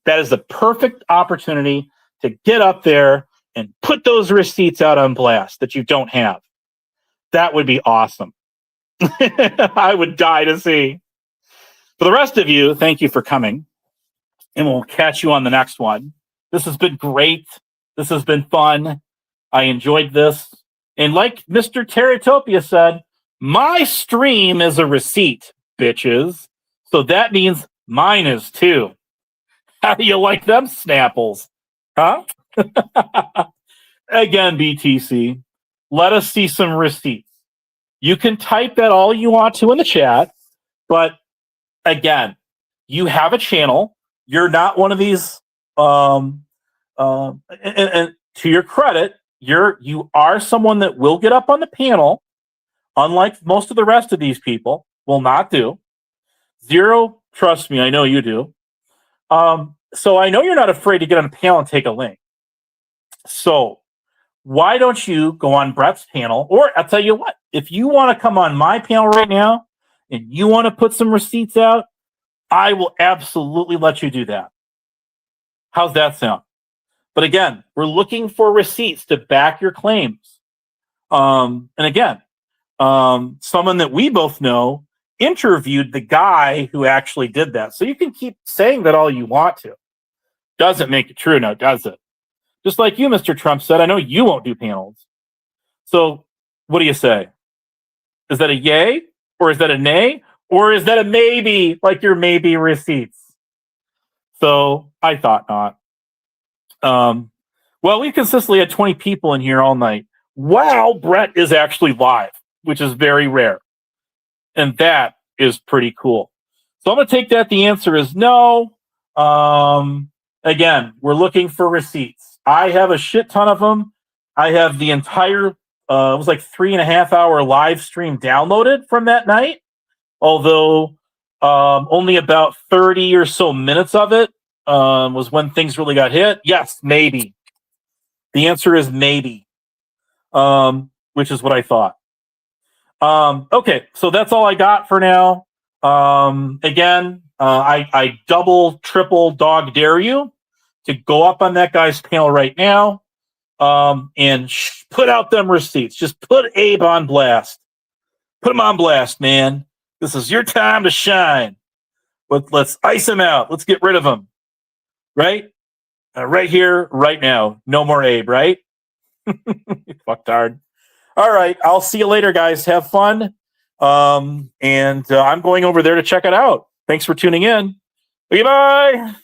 That is the perfect opportunity to get up there and put those receipts out on blast that you don't have. That would be awesome. I would die to see. For the rest of you, thank you for coming. And we'll catch you on the next one. This has been great. This has been fun. I enjoyed this. And like Mr. Teratopia said, my stream is a receipt, bitches. So that means mine is too. How do you like them Snapples? Huh? Again, BTC, let us see some receipts. You can type that all you want to in the chat, but again, you have a channel. You're not one of these. And to your credit, you are someone that will get up on the panel, unlike most of the rest of these people will not do. Zero, trust me, I know you do. So I know you're not afraid to get on a panel and take a link. So why don't you go on Brett's panel? Or I'll tell you what, if you want to come on my panel right now and you want to put some receipts out, I will absolutely let you do that. How's that sound? But again, we're looking for receipts to back your claims. And again, someone that we both know interviewed the guy who actually did that. So you can keep saying that all you want to. Doesn't make it true now, does it? Just like you, Mr. Trump said, I know you won't do panels. So what do you say? Is that a yay? Or is that a nay? Or is that a maybe, like your maybe receipts? So I thought not. Well, we consistently had 20 people in here all night. Wow, Brett is actually live, which is very rare. And that is pretty cool. So I'm going to take that. The answer is no. Again, we're looking for receipts. I have a shit ton of them. I have the entire, it was like 3.5 hour live stream downloaded from that night. Although only about 30 or so minutes of it was when things really got hit. Yes, maybe. The answer is maybe, which is what I thought. Okay, so that's all I got for now. Again, I double, triple dog dare you to go up on that guy's panel right now and put out them receipts. Just put Abe on blast. Put him on blast, man. This is your time to shine. Let's ice him out. Let's get rid of him. Right? Right here, right now. No more Abe, right? Fucktard. All right. I'll see you later, guys. Have fun. And I'm going over there to check it out. Thanks for tuning in. Bye-bye.